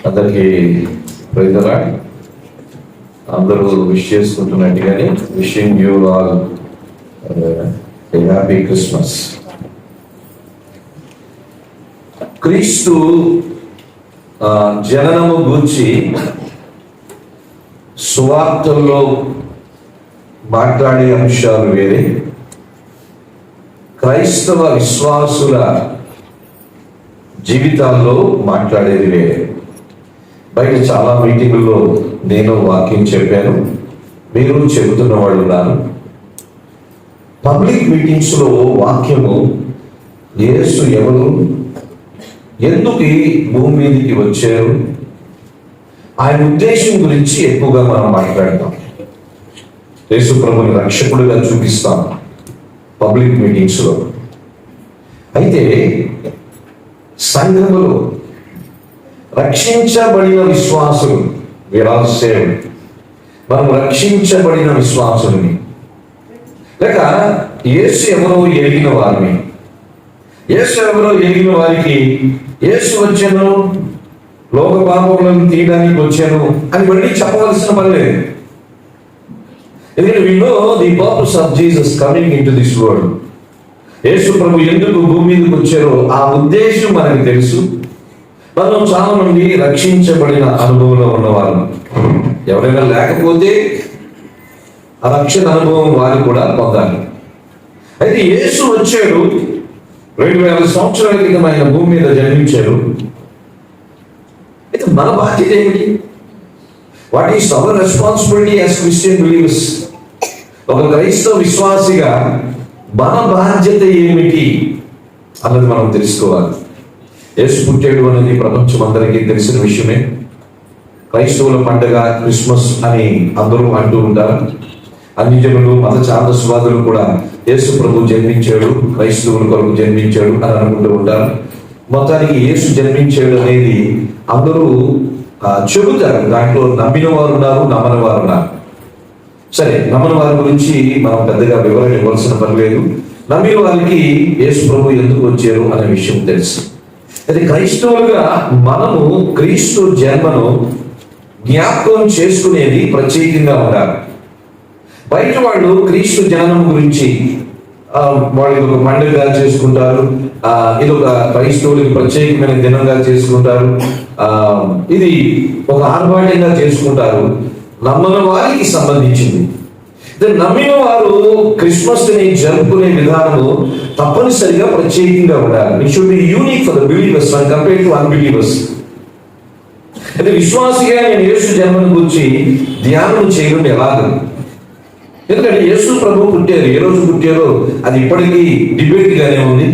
అందరికీ praise the lord. అందరూ wish చేసుకుంటున్నట్టుగానే wishing you all happy Christmas. క్రీస్తు జననము గూర్చి సువార్తల్లో మాట్లాడే అంశాలు వేరే, క్రైస్తవ విశ్వాసుల జీవితాల్లో మాట్లాడేది వేరే. బయట చాలా మీటింగుల్లో నేను వాక్యం చెప్పాను, మీరు చెబుతున్న వాళ్ళు ఉన్నారు. పబ్లిక్ మీటింగ్స్లో వాక్యము యేసు ఎవరు, ఎందుకు ఈ భూమి మీదకి వచ్చారు, ఆయన ఉద్దేశం గురించి ఎక్కువగా మనం మాట్లాడతాం. యేసు ప్రభుని రక్షకుడిగా చూపిస్తాం పబ్లిక్ మీటింగ్స్లో. అయితే సంఘములో రక్షించబడిన విశ్వాసులు, విరాసేవుడు, మనం రక్షించబడిన విశ్వాసుల్ని, లేక యేసు ఎవరో ఎరిగిన వారిని, యేసు ఎవరో ఎరిగిన వారికి యేసు వచ్చాను, లోక పాపములను తీయడానికి వచ్చాను అని మళ్ళీ చెప్పవలసిన పని లేదు. ఎందుకంటే we know the purpose of Jesus coming into this world. యేసు ప్రభు ఎందుకు భూమి మీదకి వచ్చారో ఆ ఉద్దేశం మనకు తెలుసు. మనం చాలా మంది రక్షించబడిన అనుభవంలో ఉన్నవారు, ఎవరైనా లేకపోతే ఆ రక్షణ అనుభవం వారు కూడా పొందాలి. అయితే యేసు వచ్చాడు, 2000 సంవత్సరాల క్రితం ఆయన భూమి మీద జన్మించారు. అయితే మన బాధ్యత ఏమిటి? What is our responsibility as Christian believers? ఒక క్రైస్తవ విశ్వాసిగా మన బాధ్యత ఏమిటి అన్నది మనం తెలుసుకోవాలి. యేసు పుట్టాడు అనేది ప్రపంచం అందరికీ తెలిసిన విషయమే. క్రైస్తవుల పండుగ క్రిస్మస్ అని అందరూ అంటూ ఉంటారు. అన్ని జనులు, మత ఛాందస్వాదులు కూడా యేసు ప్రభు జన్మించాడు, క్రైస్తవుల కొరకు జన్మించాడు అని అనుకుంటూ ఉంటారు. మొత్తానికి యేసు జన్మించాడు అనేది అందరూ చెబుతారు. దాంట్లో నమ్మిన వారు ఉన్నారు, నమ్మని వారు ఉన్నారు. సరే, నమ్మని వారి గురించి మనం పెద్దగా వివరణ ఇవ్వాల్సిన పని లేదు. నమ్మిన వారికి యేసు ప్రభు ఎందుకు వచ్చారు అనే విషయం తెలుసు. అయితే క్రైస్తవులుగా మనము క్రీస్తు జన్మను జ్ఞాపకం చేసుకునేది ప్రత్యేకంగా ఉండాలి. బయట వాళ్ళు క్రీస్తు జననం గురించి వాళ్ళు ఇదొక పండుగగా చేసుకుంటారు, ఇదొక క్రైస్తవులకి ప్రత్యేకమైన దినంగా చేసుకుంటారు, ఇది ఒక ఆర్భాటంగా చేసుకుంటారు. నమ్మని వారికి సంబంధించింది. నమ్మిన వారు క్రిస్మస్ ని జరుపుకునే విధానము తప్పనిసరిగా ప్రత్యేకంగా ఉండాలి. It should be unique for the believers when compared to unbelievers. అయితే విశ్వాసిగా నేను యేసు జన్మను గురించి ధ్యానం చేయడం ఎలాగ? ఎందుకంటే యేసు ప్రభు పుట్టారు, ఏ రోజు పుట్టారో అది ఇప్పటికీ డిబేట్ గానే ఉంది.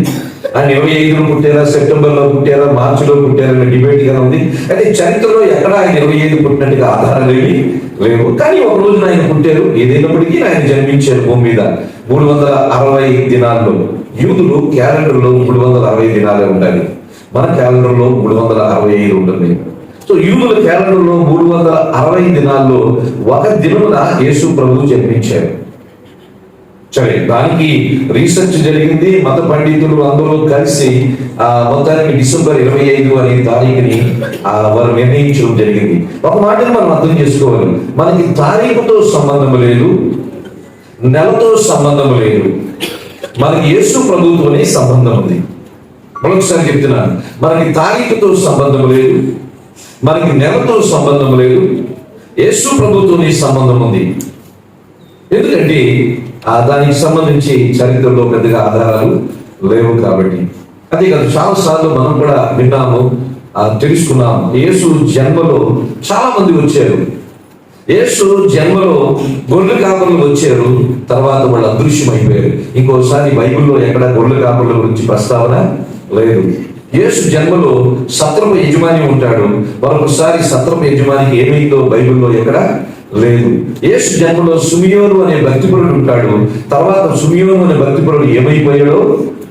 ఆయన 25లో పుట్టారా, సెప్టెంబర్లో పుట్టారా, మార్చిలో పుట్టారా అనే డిబేట్ గానే ఉంది. అయితే చరిత్రలో ఎక్కడ ఆయన 25 పుట్టినట్టుగా ఆధారాలు ఏమి లేవు. కానీ ఒక రోజున ఆయన పుట్టారు. ఏదైనప్పటికీ ఆయన జన్మించారు భూమి మీద 360 దినాల్లో. యూదులు క్యాలెండర్లో 360 దినాలే ఉండాలి, మన క్యాలెండర్లో 365 ఉంటుంది. సో యూదుల క్యాలెండర్లో 360 దినాల్లో ఒక దినమున యేసు ప్రభు జన్మించారు. సరే, దానికి రీసెర్చ్ జరిగింది. మత పండితులు అందరూ కలిసి మొత్తానికి డిసెంబర్ 25 అనే తారీఖుని వారు నిర్ణయించడం జరిగింది. ఒక మాటను మనం అర్థం చేసుకోవాలి, మనకి తారీఖుతో సంబంధం లేదు, నెలతో సంబంధం లేదు, మనకి యేసు ప్రభుతోనే సంబంధం ఉంది. మరొకసారి చెప్తున్నాను, మనకి తారీఖుతో సంబంధం లేదు, మనకి నెలతో సంబంధం లేదు, యేసు ప్రభుతోనే సంబంధం ఉంది. ఎందుకంటే దానికి సంబంధించి చరిత్రలో పెద్దగా ఆధారాలు లేవు కాబట్టి. అదే కాదు, చాలాసార్లు మనం కూడా విన్నాము, తెలుసుకున్నాము. యేసు జన్మలో చాలా మంది వచ్చారు. యేసు జన్మలో గొర్రెల కాపరులు వచ్చారు, తర్వాత వాళ్ళు అదృశ్యమైపోయారు. ఇంకోసారి బైబిల్లో ఎక్కడ గొర్రెల కాపరుల గురించి ప్రస్తావన లేదు. యేసు జన్మలో సత్రపు యజమాని ఉంటాడు, మరొకసారి సత్రపు యజమానికి ఏమైందో బైబిల్లో ఎక్కడ లేదు. యేసు జన్మలో సుమియోను అనే భక్తిపరుడు ఉంటాడు, తర్వాత సుమియోను అనే భక్తిపరుడు ఏమైపోయాడో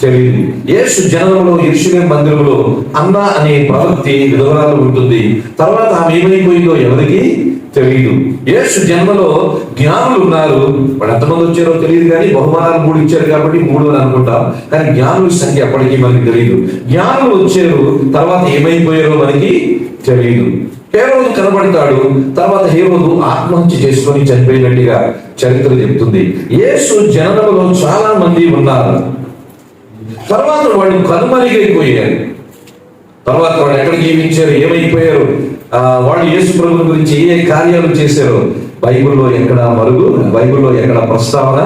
తెలియదు. యేసు జననంలో యెరూషలేము మందిరంలో అన్న అనే ప్రవక్తి విధవరాలు ఉంటుంది, తర్వాత ఆమె ఏమైపోయిందో ఎవరికి తెలియదు. యేసు జన్మలో జ్ఞానులు ఉన్నారు, వాళ్ళు ఎంతమంది వచ్చారో తెలియదు, కానీ బహుమానాలు 3 ఇచ్చారు కాబట్టి 3 అని అనుకుంటాం. కానీ జ్ఞానుల సంఖ్య ఎప్పటికీ మనకి తెలియదు. జ్ఞానులు వచ్చారు, తర్వాత ఏమైపోయారో మనకి తెలియదు. హేరోదు కనబడతాడు, తర్వాత హేరోదు ఆత్మహత్య చేసుకొని చనిపోయినట్టుగా చరిత్ర చెప్తుంది. యేసు జననంలో చాలా మంది ఉన్నారు, తర్వాత వాళ్ళు కనుమరుగైపోయారు. తర్వాత వాళ్ళు ఎక్కడ జీవించారు, ఏమైపోయారు, వాళ్ళు యేసు ప్రభు గురించి ఏ కార్యాలు చేశారో బైబిల్లో ఎక్కడ ప్రస్తావన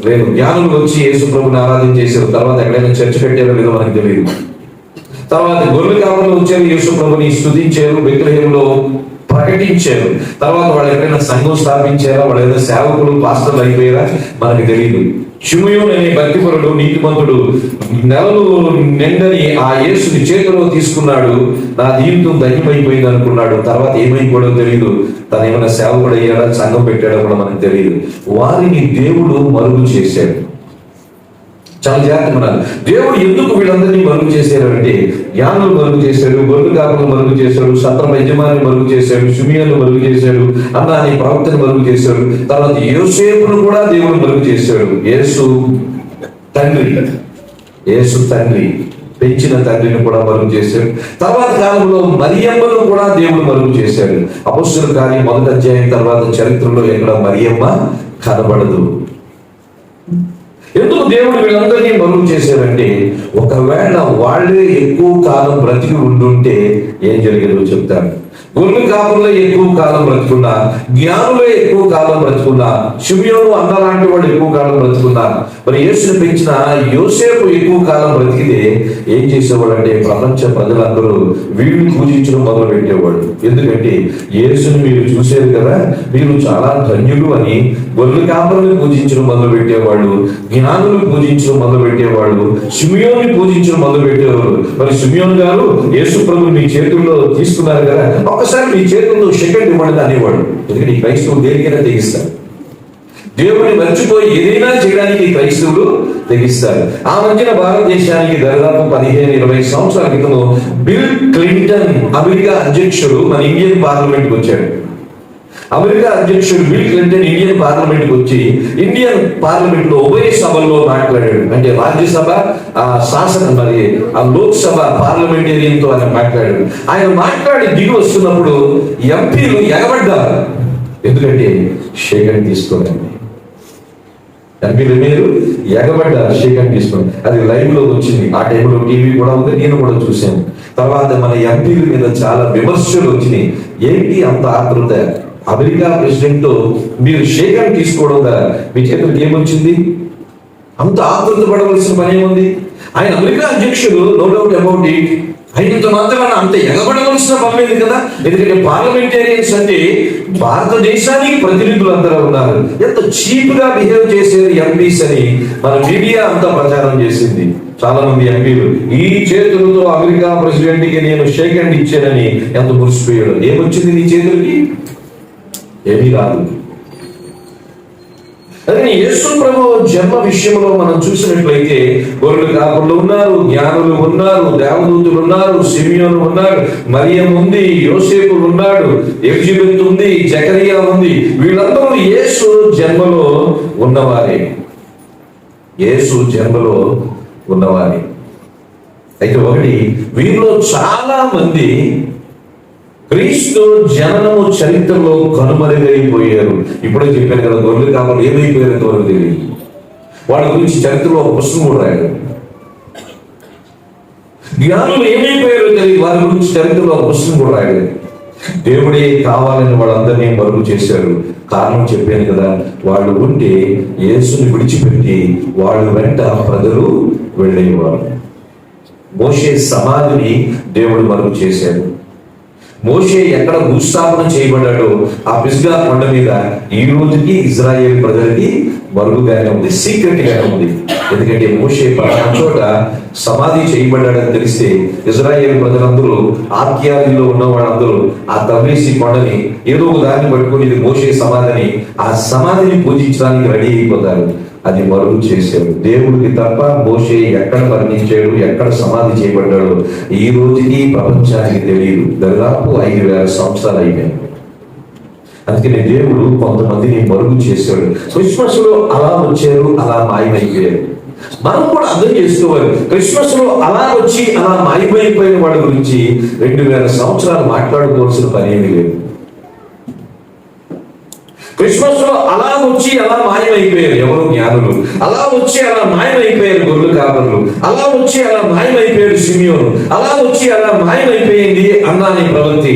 లేదు. జ్ఞానులు వచ్చి యేసు ప్రభుని ఆరాధన చేశారు, తర్వాత ఎక్కడైనా చర్చ పెట్టారో లేదో మనకు తెలియదు. తర్వాత గొర్రెల కాపరులు వచ్చారు, యేసు ప్రభుని స్తుతించారు, బెత్లెహేములో ప్రకటించారు. తర్వాత వాళ్ళు ఎక్కడైనా సంఘం స్థాపించారా, వాళ్ళు ఏదైనా సేవకులు పాస్టర్లు అయిపోయారా మనకు తెలియదు. షిమయోను అనే భక్తిపరుడు, నీతిమంతుడు, నెలలు నిండని ఆ యేసుని చేతిలో తీసుకున్నాడు. నా జీవితం ధన్యమైపోయింది అనుకున్నాడు. తర్వాత ఏమైపోయాడో తెలియదు. తను ఏమైనా సేవకుడు అయ్యాడా, సంఘం పెట్టాడో కూడా మనకు తెలియదు. వారిని దేవుడు మరుగు చేశాడు. చాలా జాగ్రత్త ఉన్నారు. దేవుడు ఎందుకు వీళ్ళందరినీ మరుగు చేశారు అంటే, జ్ఞానులు మరుగు చేశాడు, గొర్రెల కాపరులు మరుగు చేశాడు, సత్రం యజమాని మరుగు చేశాడు, షిమియోను మరుగు చేశాడు, అన్న అనే ప్రవక్తను మరుగు చేశాడు. తర్వాత యోసేపును కూడా దేవుడు మరుగు చేశాడు. యేసు తండ్రి పెంచిన తండ్రిని కూడా మరుగు చేశాడు. తర్వాత కాలంలో మరియమ్మను కూడా దేవుడు మరుగు చేశాడు. అపొస్తలుల కార్యం 1వ అధ్యాయం తర్వాత చరిత్రలో ఎక్కడ మరియమ్మ కనబడదు. ఎందుకు దేవుడు వీళ్ళందరినీ మరుగు చేశారంటే, ఒకవేళ వాళ్ళే ఎక్కువ కాలం బ్రతికి ఉండుంటే ఏం జరిగేదో చెప్తాను. గొర్రెల కాపుల్లో ఎక్కువ కాలం బ్రతుకున్నా, జ్ఞానులే ఎక్కువ కాలం బ్రతుకున్నా, షిమియోను అన్న లాంటి వాళ్ళు ఎక్కువ కాలం బ్రతుకున్నా, మరి యేసుని పెంచిన యోసేపు ఎక్కువ కాలం బ్రతికితే ఏం చేసేవాడు అంటే, ప్రపంచ ప్రజలందరూ వీడిని పూజించడం మొదలు పెట్టేవాడు. ఎందుకంటే యేసుని మీరు చూసేది కదా, మీరు చాలా ధన్యులు అని గొర్రెల కాపులను పూజించడం మొదలు పెట్టేవాళ్ళు, జ్ఞానులు పూజించడం మొదలు పెట్టేవాళ్ళు, షిమియోని పూజించడం మొదలు పెట్టేవారు. మరి షిమియోన్ గారు యేసు ప్రభు మీ చేతుల్లో తీసుకున్నారు కదా, ఒకసారి మీ చేతుల్లో సెకండ్ ఇవ్వండి అనేవాడు. ఎందుకంటే ఈ క్రైస్తవులు దేనికైనా తెగిస్తారు. దేవుడిని మర్చిపోయి ఏదైనా చేయడానికి క్రైస్తవులు తెగిస్తారు. ఆ మధ్యన భారతదేశానికి దాదాపు 15-20 సంవత్సరాల క్రితం బిల్ క్లింటన్ అమెరికా అధ్యక్షుడు మన ఇండియన్ పార్లమెంట్కి వచ్చాడు. అమెరికా అధ్యక్షుడు బిల్ క్లింటన్ ఇండియన్ పార్లమెంట్ కి వచ్చి ఇండియన్ పార్లమెంట్ లో ఉభయ సభల్లో మాట్లాడాడు. అంటే రాజ్యసభ శాసన మరి ఆ లోక్సభ పార్లమెంటేరియన్ తో ఆయన మాట్లాడాడు. ఆయన మాట్లాడి దిగి వస్తున్నప్పుడు ఎంపీలు ఎగబడ్డారు. ఎందుకంటే షేక్ తీసుకోండి, ఎంపీలు మీరు ఎగబడ్డారు షేక్ తీసుకోండి. అది లైవ్ లో వచ్చింది. ఆ టైంలో టీవీ కూడా ఉంది, నేను కూడా చూశాను. తర్వాత మన ఎంపీల మీద చాలా విమర్శలు వచ్చినాయి. ఏంటి అంత ఆతృత, అమెరికా ప్రెసిడెంట్ మీరు షేక్ హ్యాండ్ తీసుకోవడం కదా, మీ చేతులకు ఏమొచ్చింది, అంత ఆతృత పడవలసిన పని ఏముంది? ఆయన అమెరికా అధ్యక్షుడు, నో డౌట్ అబౌట్ ఇట్. అయినంత మాత్రమే అంత ఎగబడవలసిన పని లేదు కదా. ఎందుకంటే పార్లమెంటేరియన్స్ అంటే భారతదేశానికి ప్రతినిధులు అందరూ ఉన్నారు. ఎంత చీప్ గా బిహేవ్ చేసేది ఎంపీస్ అని మన మీడియా అంతా ప్రచారం చేసింది. చాలా మంది ఎంపీలు ఈ చేతులతో అమెరికా ప్రెసిడెంట్ కి నేను షేక్ హ్యాండ్ ఇచ్చానని ఎంత మురిసిపోయాడు. ఏమొచ్చింది నీ చేతులకి? ఏమీ రాదు. అదే యేసు ప్రభు జన్మ విషయంలో మనం చూసినట్లయితే గొర్రెల కాపరులు ఉన్నారు, జ్ఞానులు ఉన్నారు, దేవదూతులు ఉన్నారు, షిమియోను ఉన్నాడు, మరియమ్మ ఉంది, యోసేపు ఉన్నాడు, ఎలిజబెత్ ఉంది, జకరియా ఉంది. వీళ్ళందరూ యేసు జన్మలో ఉన్నవారే. అయితే ఒకటి, వీరిలో చాలా మంది క్రీస్తు జననము చరిత్రలో కనుమరుగైపోయారు. ఇప్పుడే చెప్పాను కదా, గొర్రెల కాపరులు ఏమైపోయారు ఎంతవరకు తెలియదు. వాళ్ళ గురించి చరిత్రలో ఒక పుస్తకం కూడా రాయరు. జ్ఞానులు ఏమైపోయారో తెలియదు, వారి గురించి చరిత్రలో ఒక పుస్తకం కూడా రాయలేదు. దేవుడే కావాలని వాళ్ళందరినీ మరుగు చేశారు. కారణం చెప్పాను కదా, వాళ్ళు ఉంటే యేసుని విడిచిపెట్టి వాళ్ళు వెంట ప్రజలు వెళ్ళేవారు. మోషే సమాధిని దేవుడు మరుగు చేశాడు. మోషే ఎక్కడ భూస్థాపన చేయబడ్డాడో ఆ పిస్గా కొండ మీద ఈ రోజుకి ఇజ్రాయేల్ ప్రజలకి మరుగుగానే ఉంది, సీక్రెట్ గానే ఉంది. ఎందుకంటే మోషే పలానా చోట సమాధి చేయబడ్డాడని తెలిస్తే ఇజ్రాయేల్ ప్రజలందరూ, ఆఖ్యాల్లో ఉన్న వాళ్ళందరూ ఆ తబ్లీసి కొండని ఏదో ఒక దాన్ని పట్టుకుని ఇది మోషే సమాధిని, ఆ సమాధిని పూజించడానికి రెడీ అయిపోతారు. అది మరుగు చేశాడు. దేవుడికి తప్ప మోషే ఎక్కడ మరణించాడు, ఎక్కడ సమాధి చేయబడ్డాడు ఈ రోజుకి ప్రపంచానికి తెలియదు. దాదాపు 5000 సంవత్సరాలు అయిపోయింది. అందుకని దేవుడు కొంతమందిని మరుగు చేశాడు. క్రిస్మస్ లో అలా వచ్చారు, అలా మాయమైపోయారు. మనం కూడా అర్థం చేసుకోవాలి, క్రిస్మస్ లో అలా వచ్చి అలా మాయమైపోయిన వాడి గురించి 2000 సంవత్సరాలు మాట్లాడుకోవాల్సిన పని ఏమీ లేదు. క్రిస్మస్ లో అలా వచ్చి అలా మాయమైపోయారు ఎవరు జ్ఞానులు, అలా వచ్చి అలా మాయమైపోయారు గొర్రెలు కాపరులు, అలా వచ్చి అలా మాయమైపోయాడు సిమియోను, అలా వచ్చి అలా మాయమైపోయింది అన్నాని ప్రవృత్తి.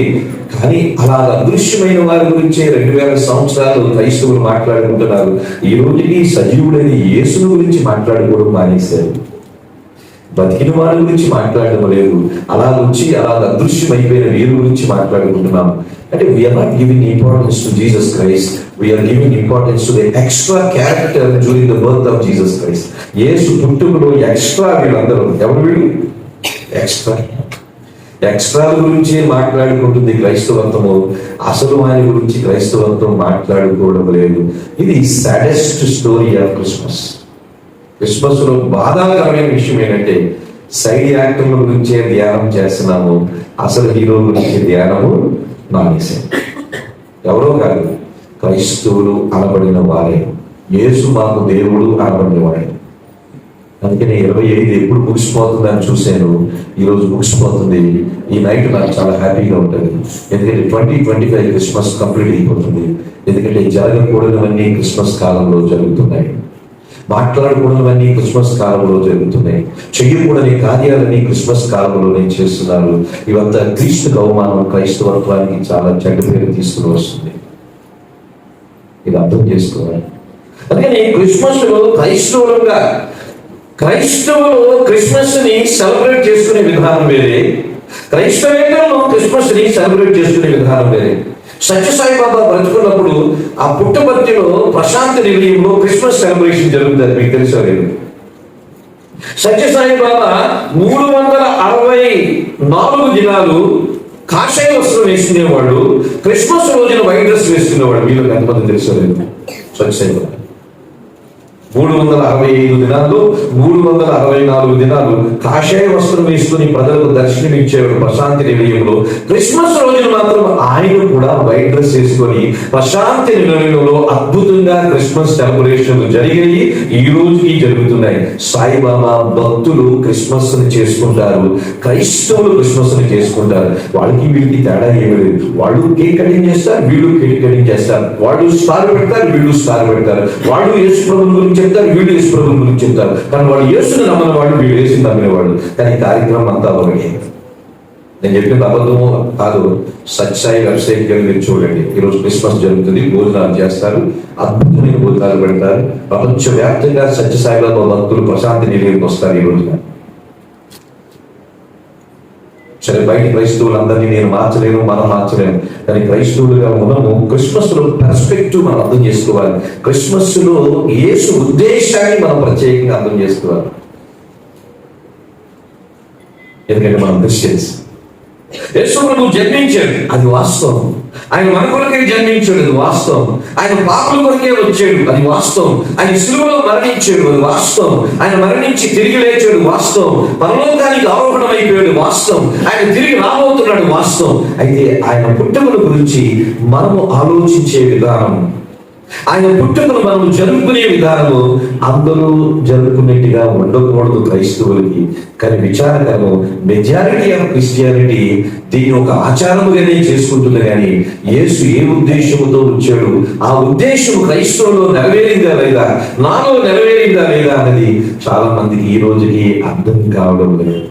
కానీ అలా అదృశ్యమైన వారి గురించే 2000 సంవత్సరాలు క్రైస్తవులు మాట్లాడుకుంటున్నారు. ఈ రోజుకి సజీవుడైన యేసుని గురించి మాట్లాడుకోవడం మానేశారు. బతికిన వారి గురించి మాట్లాడడం లేదు. అలా వచ్చి అలా అదృశ్యమైపోయిన వీరి గురించి మాట్లాడుకుంటున్నాం. అంటే we are not giving importance to Jesus Christ, we are giving importance to the extra character during the birth of Jesus Christ. యేసు పుట్టుకలో ఎక్స్ట్రా వీళ్ళందరూ ఎవరు? వీళ్ళు ఎక్స్ట్రాల గురించి మాట్లాడుకుంటుంది క్రైస్తవత్వము. అసలు ఆయన గురించి క్రైస్తవత్వం మాట్లాడుకోవడం లేదు. ఇది saddest story of Christmas. Christmas లో బాధాకరమైన విషయం ఏంటంటే సైడ్ యాక్టర్ల గురించే ధ్యానం చేస్తున్నాము, అసలు హీరో గురించి ధ్యానము మానేసాం. ఎవరో కాదు, క్రైస్తవులు అనబడిన వారే. యేసు మాకు దేవుడు అనబడిన వాడే. అందుకని 25 ఎప్పుడు ముగిసిపోతుంది అని చూశాను. ఈరోజు ముగిసిపోతుంది. ఈ నైట్ నాకు చాలా హ్యాపీగా ఉంటుంది. ఎందుకంటే 2025 క్రిస్మస్ కంప్లీట్ అయిపోతుంది. ఎందుకంటే జరగకూడనివన్నీ క్రిస్మస్ కాలంలో జరుగుతున్నాయి, మాట్లాడకూడనివన్నీ క్రిస్మస్ కాలంలో జరుగుతున్నాయి, చెయ్యకూడని కార్యాలన్నీ క్రిస్మస్ కాలంలోనే చేస్తున్నారు. ఇవంతా క్రీస్తుకు అవమానం, క్రైస్తవత్వానికి చాలా చెడ్డ పేరు తీసుకుని వస్తుంది. ఇది అర్థం చేసుకోవాలి. అందుకని క్రిస్మస్ లో క్రైస్తవులు క్రిస్మస్ ని సెలబ్రేట్ చేసుకునే విధానం వేరే, క్రైస్తవేతరులు క్రిస్మస్ ని సెలబ్రేట్ చేసుకునే విధానం వేరే. సత్యసాయి బాబా బ్రతుకున్నప్పుడు ఆ పుట్టపర్తిలో ప్రశాంతి నిలయంలో క్రిస్మస్ సెలబ్రేషన్ జరుగుతుంది. మీకు తెలుసా లేదు? సత్యసాయి బాబా 364 దినాలు కాషాయ వస్త్రం వేసుకునేవాడు, క్రిస్మస్ రోజున వైట్ డ్రెస్ వేసుకునేవాడు. వీళ్ళకి ఎంతమంది తెలుసా లేదు? సత్యసాయి బాబా 365 దినాలు 364 దినాలు కాషాయ వస్త్రం వేసుకుని ప్రజలకు దర్శనమిచ్చేవాడు ప్రశాంతి నిలయంలో. క్రిస్మస్ రోజున మాత్రం ఆయన కూడా వైట్ డ్రెస్ వేసుకొని ప్రశాంతి నిలయంలో అద్భుతంగా క్రిస్మస్ సెలబ్రేషన్లు జరిగాయి. ఈ రోజుకి జరుగుతున్నాయి. సాయిబాబా భక్తులు క్రిస్మస్ ని చేసుకుంటారు, క్రైస్తవులు క్రిస్మస్ ని చేసుకుంటారు. వాళ్ళకి వీళ్ళకి తేడా ఏమీ లేదు. వాళ్ళు కేక్ కటింగ్ చేస్తారు, వీళ్ళు కేక్ కటింగ్ చేస్తారు. వాళ్ళు స్టార్ పెడతారు, వీళ్ళు స్టార్ పెడతారు. వాళ్ళు యేసు ప్రభువు గురించి చెప్తారు, వీళ్ళు యేసు ప్రభువు గురించి చెప్తారు. కానీ వాళ్ళు యేసుని నమ్మని వాళ్ళు, వీళ్ళు యేసుని నమ్మినవాళ్ళు. కానీ కార్యక్రమం అంతా ఒకటి. నేను చెప్పిన అబద్ధము కాదు. సత్యసాయి వెబ్సైట్కి వెళ్ళి మీరు చూడండి. ఈరోజు క్రిస్మస్ జరుగుతుంది, భోజనాలు చేస్తారు, అద్భుతమైన భోజనాలు పెడతారు. ప్రపంచవ్యాప్తంగా సత్యసాయిబాబా భక్తులు ప్రశాంతి నిలయంకి వస్తారు ఈ రోజున. సరే, బయట క్రైస్తవులందరినీ నేను మార్చలేను, మనం మార్చలేము. కానీ క్రైస్తవులుగా మనము క్రిస్మస్ లో పర్స్పెక్టివ్ మనం అర్థం చేసుకోవాలి. క్రిస్మస్ లో యేసు ఉద్దేశాన్ని మనం ప్రత్యేకంగా అర్థం చేసుకోవాలి. ఎందుకంటే మనం క్రిస్టియన్స్. యేసు ప్రభు జన్మించాడు, అది వాస్తవం. ఆయన మన కొరకే జన్మించాడు, అది వాస్తవం. ఆయన పాపుల కొరకే వచ్చాడు, అది వాస్తవం. ఆయన సిలువలో మరణించాడు, అది వాస్తవం. ఆయన మరణించి తిరిగి లేచాడు, వాస్తవం. పరలోకానికి ఆరోహణం అయిపోయాడు, వాస్తవం. ఆయన తిరిగి రాబోతున్నాడు, వాస్తవం. అయితే ఆయన పుట్టుకల గురించి మనము ఆలోచించే విధానం, ఆయన పుట్టుకను మనం జరుపుకునే విధానము అందరూ జరుపుకునేట్టుగా ఉండకూడదు క్రైస్తవులకి. కానీ విచారకరము, మెజారిటీ ఆఫ్ క్రిస్టియానిటీ దీన్ని ఒక ఆచారముగానే చేసుకుంటుంది. కానీ యేసు ఏ ఉద్దేశముతో వచ్చాడు, ఆ ఉద్దేశం క్రైస్తవులో నెరవేరిందా లేదా, నాలో నెరవేరిందా లేదా అనేది చాలా మందికి ఈ రోజుకి అర్థం కావడం లేదు.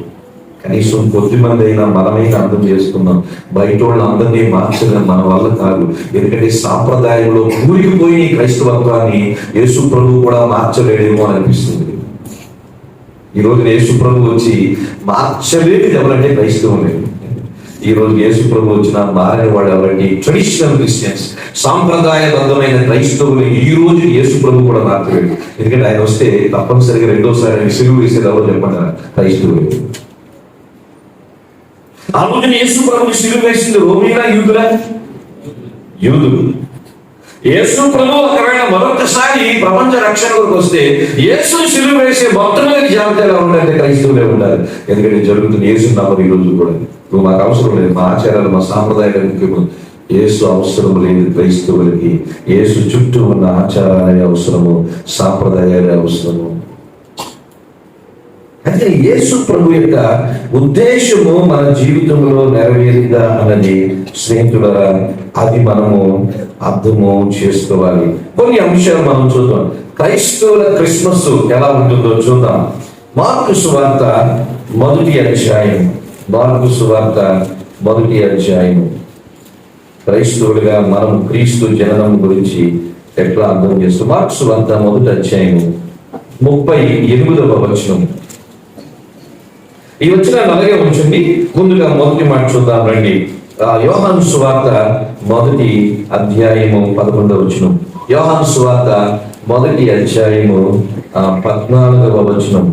కనీసం కొద్దిమంది అయినా మనమైనా అర్థం చేసుకున్నాం. బయట వాళ్ళు అందరినీ మార్చడం మన వల్ల కాదు. ఎందుకంటే సాంప్రదాయంలో కూలికిపోయి క్రైస్తవత్వాన్ని యేసు ప్రభు కూడా మార్చలేడేమో అని అనిపిస్తుంది. ఈ రోజు యేసు ప్రభు వచ్చి మార్చలేదు ఎవరంటే క్రైస్తవులే. ఈ రోజు యేసు ప్రభు వచ్చిన మారిన వాడు ఎవరంటే ట్రెడిషనల్ క్రిస్టియన్స్, సాంప్రదాయబద్ధమైన క్రైస్తవులు. ఈ రోజు యేసు ప్రభు కూడా మార్చలేడు. ఎందుకంటే ఆయన వస్తే తప్పనిసరిగా రెండోసారి ఆయన సిలువ వేసేదావో చెప్పండి క్రైస్తవులు. ఆ రోజున యేసు ప్రభు సిలువ వేసింది రోమీలా యూదులా? యూదులు. యేసు ప్రభు ఒకవేళ మరొకసారి ప్రపంచ రక్షణ కొరకు వస్తే యేసు సిలువ వేసే మొట్టమొదటి జాబితాలో ఉండాలంటే క్రైస్తవులే ఉండాలి. ఎందుకంటే జరుగుతుంది యేసు నమ్మరు ఈ రోజు కూడా. ఇప్పుడు మాకు అవసరం లేదు, మా ఆచారాలు మా సాంప్రదాయాలు ముఖ్యము. యేసు అవసరం లేదు క్రైస్తవులకి. యేసు చుట్టూ ఉన్న ఆచారాలే అవసరము, సాంప్రదాయాలే అవసరము. అయితే యేసు ప్రభు యొక్క ఉద్దేశము మన జీవితంలో నెరవేరిందా అన్నది స్నేహితులారా, అది మనము అర్థము చేసుకోవాలి. కొన్ని అంశాలు మనం చూద్దాం. క్రైస్తవుల క్రిస్మస్ ఎలా ఉంటుందో చూద్దాం. మార్కు సువార్త 1వ అధ్యాయం. మార్కు సువార్త 1వ అధ్యాయం. క్రైస్తవులుగా మనం క్రీస్తు జననం గురించి ఎట్లా అర్థం చేస్తాం? మార్కు సువార్త 1వ అధ్యాయం 38వ వచనం. ఈ వచనాన్ని అలాగే ఉంచండి. ముందుగా మొదటి మాట చూద్దాం రండి. యోహాను సువార్త 1వ అధ్యాయము 11వ వచనం. యోహాను సువార్త 1వ అధ్యాయము 14వ వచనం.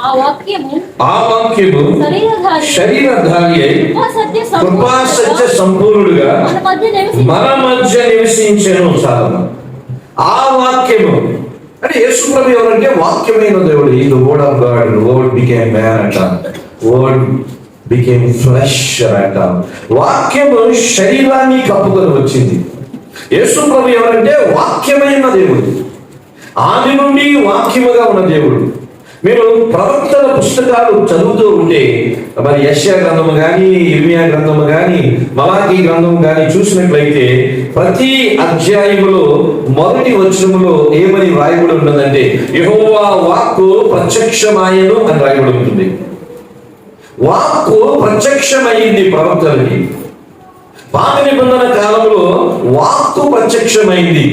ఆ వాక్యము శరీరధారి అయి కృపా సత్య సంపూర్ణుడుగా మన మధ్య నివసించెను. చాలా ఆ వాక్యము అంటే యేసు ప్రభు ఎవరంటే వాక్యమైన దేవుడు. ఈ word of God, word became man అంట, వర్డ్ బికేమ్ ఫ్లెష్ అంట. వాక్యము శరీరాన్ని కప్పుకొని వచ్చింది. యేసు ప్రభు ఎవరంటే వాక్యమైన దేవుడు. ఆది నుండి వాక్యముగా ఉన్న దేవుడు. మీరు ప్రవక్తల పుస్తకాలు చదువుతూ ఉంటే, మరి యెషయా గ్రంథము కానీ, ఇర్మియా గ్రంథము కానీ, మలాకీ గ్రంథము కానీ చూసినట్లయితే ప్రతి అధ్యాయములో మొదటి వచనములో ఏమని రాయబడి ఉన్నదంటే, యెహోవా వాక్కు ప్రత్యక్షమాయెను అని రాయబడి ఉంటుంది. వాక్కు ప్రత్యక్షమైంది ప్రవక్తలకి. పాత నిబంధన కాలంలో వాక్కు ప్రత్యక్షమైంది.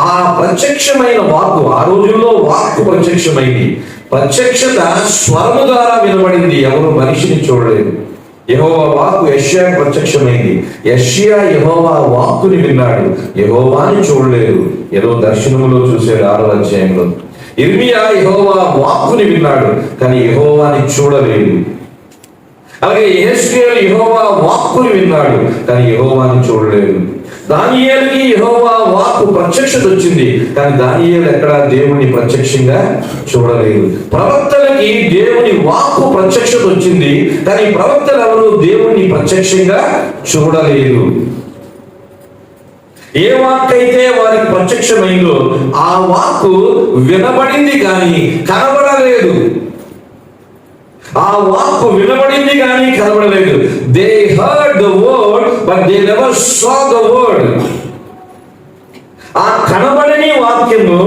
ఆ ప్రత్యక్షమైన వాక్కు, ఆ రోజుల్లో వాక్కు ప్రత్యక్షమైంది. ప్రత్యక్షత స్వరము ద్వారా వినబడింది. ఎవరు మనిషిని చూడలేదు. యెహోవా వాక్కు యెషయా ప్రత్యక్షమైంది. యెషయా యెహోవా వాక్కుని విన్నాడు, యెహోవాని చూడలేదు. ఏదో దర్శనములో చూసాడు 6వ అధ్యాయంలో. ఇర్మియా యెహోవా వాక్కుని విన్నాడు, కానీ యెహోవాని చూడలేదు. అలాగే యెహెజ్కేలు యెహోవా వాక్కుని విన్నాడు, కానీ యెహోవాని చూడలేదు. దానియేలుకి యెహోవా వాక్కు ప్రత్యక్షత వచ్చింది, కానీ దానియేలు ఎక్కడ దేవుని ప్రత్యక్షంగా చూడలేదు. ప్రవక్తలకి దేవుని వాక్కు ప్రత్యక్షత వచ్చింది, కానీ ప్రవక్తలు ఎవరు దేవుని ప్రత్యక్షంగా చూడలేదు. ఏ వాక్కు అయితే వారికి ప్రత్యక్షమైందో ఆ వాక్కు వినబడింది కానీ కనబడలేదు. ఆ వాక్కు వినబడింది కానీ కనబడలేదు. They heard the word but they never saw the word. ఆ కనబడని వాక్యము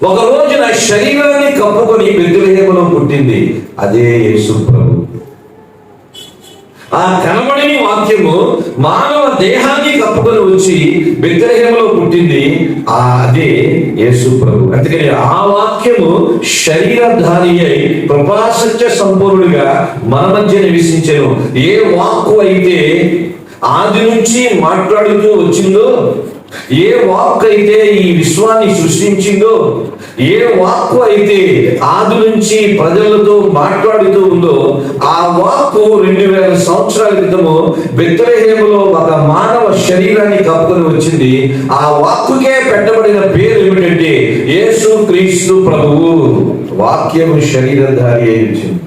ఒక రోజున శరీరాన్ని కప్పుకొని బెత్లెహేములో పుట్టింది. అదే యేసు ప్రభు. ఆ కనబడని వాక్యము మానవ దేహాన్ని కప్పుకొని వచ్చి బెత్లెహేములో పుట్టింది. అదే యేసు ప్రభు. అందుకని ఆ వాక్యము శరీరధారి అయి కృపాసత్య సంపూర్ణుడిగా మన మధ్య నివసించెను. ఏ వాక్కు అయితే ఆది నుంచి మాట్లాడుతూ వచ్చిందో, ఏ వాక్కు అయితే ఈ విశ్వాన్ని సృష్టించిందో, ఏ వాక్కు అయితే ఆది నుంచి ప్రజలతో మాట్లాడుతూ ఉందో, ఆ వాక్కు 2000 సంవత్సరాల క్రితము బెత్లెహేములో ఒక మానవ శరీరాన్ని కప్పుకొని వచ్చింది. ఆ వాక్కుకే పెట్టబడిన పేరు ఏమిటంటే యేసు క్రీస్తు ప్రభువు. వాక్యము శరీరధారి అయి వచ్చింది.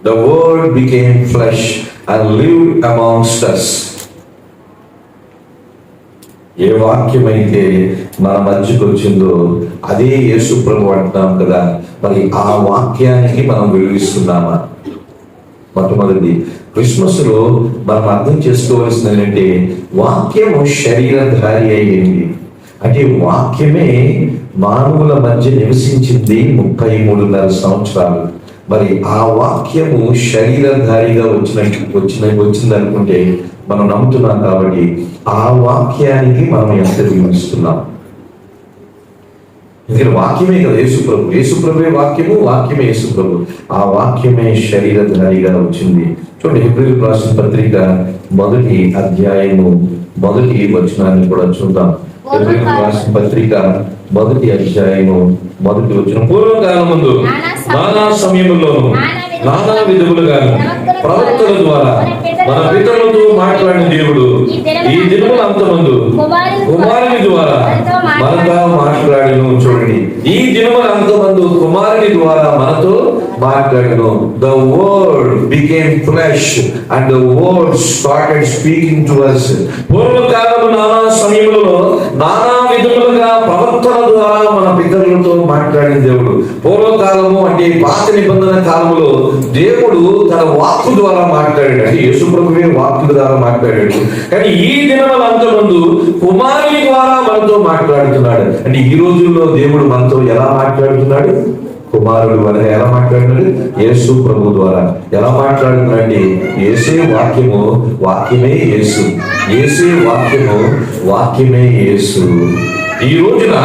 The word became flesh and lived amongst us. ఏ వాక్యమైతే మన మధ్యకు వచ్చిందో అదే యేసు ప్రభు అంటున్నాం కదా. మరి ఆ వాక్యానికి మనం విలువిస్తున్నామా? మొట్టమొదటి క్రిస్మస్ లో మనం అర్థం చేసుకోవాల్సింది ఏంటంటే వాక్యము శరీరధారి అయ్యింది. అంటే వాక్యమే మానవుల మధ్య నివసించింది 33.5 సంవత్సరాలు. మరి ఆ వాక్యము శరీరధారిగా వచ్చిందనుకుంటే మనం నమ్ముతున్నాం. కాబట్టి ఆ వాక్యానికి మనం ఎంత విలువిస్తున్నాం? ఎందుకంటే వాక్యమే కదా యేసుప్రభు. యేసుప్రభువే వాక్యము, వాక్యమే యేసుప్రభు. ఆ వాక్యమే శరీరధారిగా వచ్చింది. చూడండి, హెబ్రీయులకు రాసిన పత్రిక 1వ అధ్యాయము 1వ వచనాన్ని కూడా చూద్దాం. హెబ్రీయులకు రాసిన పత్రిక మొదటి అధ్యాయము మొదటి వచనం. పూర్వకాలమందు నానా సమయములోను నానా విధములుగాను ప్రవక్తల ద్వారా మన పితరులతో మాట్లాడిన దేవుడు ఈ దినముల అంతమందు కుమారుని ద్వారా మనతో మాట్లాడను. చూడండి, ఈ దినముల అంతమందు కుమారుని ద్వారా మనతో మాట్లాడను. The word became flesh and the word started speaking to us. పూర్వకాలము నానా సమయములలో నానా విధములుగా ప్రవక్తల ద్వారా మన పితరులతో మాట్లాడిన దేవుడు. పూర్వకాలము అంటే పాత నిబంధన కాలంలో దేవుడు తన వాక్కు ద్వారా మాట్లాడాడు. అంటే యేసు ప్రభువే వాక్కు ద్వారా మాట్లాడాడు. కానీ ఈ దినముల అంతమందు కుమారుని ద్వారా మనతో మాట్లాడుతున్నాడు. అంటే ఈ రోజుల్లో దేవుడు మనతో ఎలా మాట్లాడుతున్నాడు? కుమారుడు వలన ఎలా మాట్లాడుతున్నాడు? యేసు ప్రభు ద్వారా ఎలా మాట్లాడుతున్నాడు అంటే యేసే వాక్యము, వాక్యమే యేసు. యేసే వాక్యము, వాక్యమే యేసు. ఈ రోజున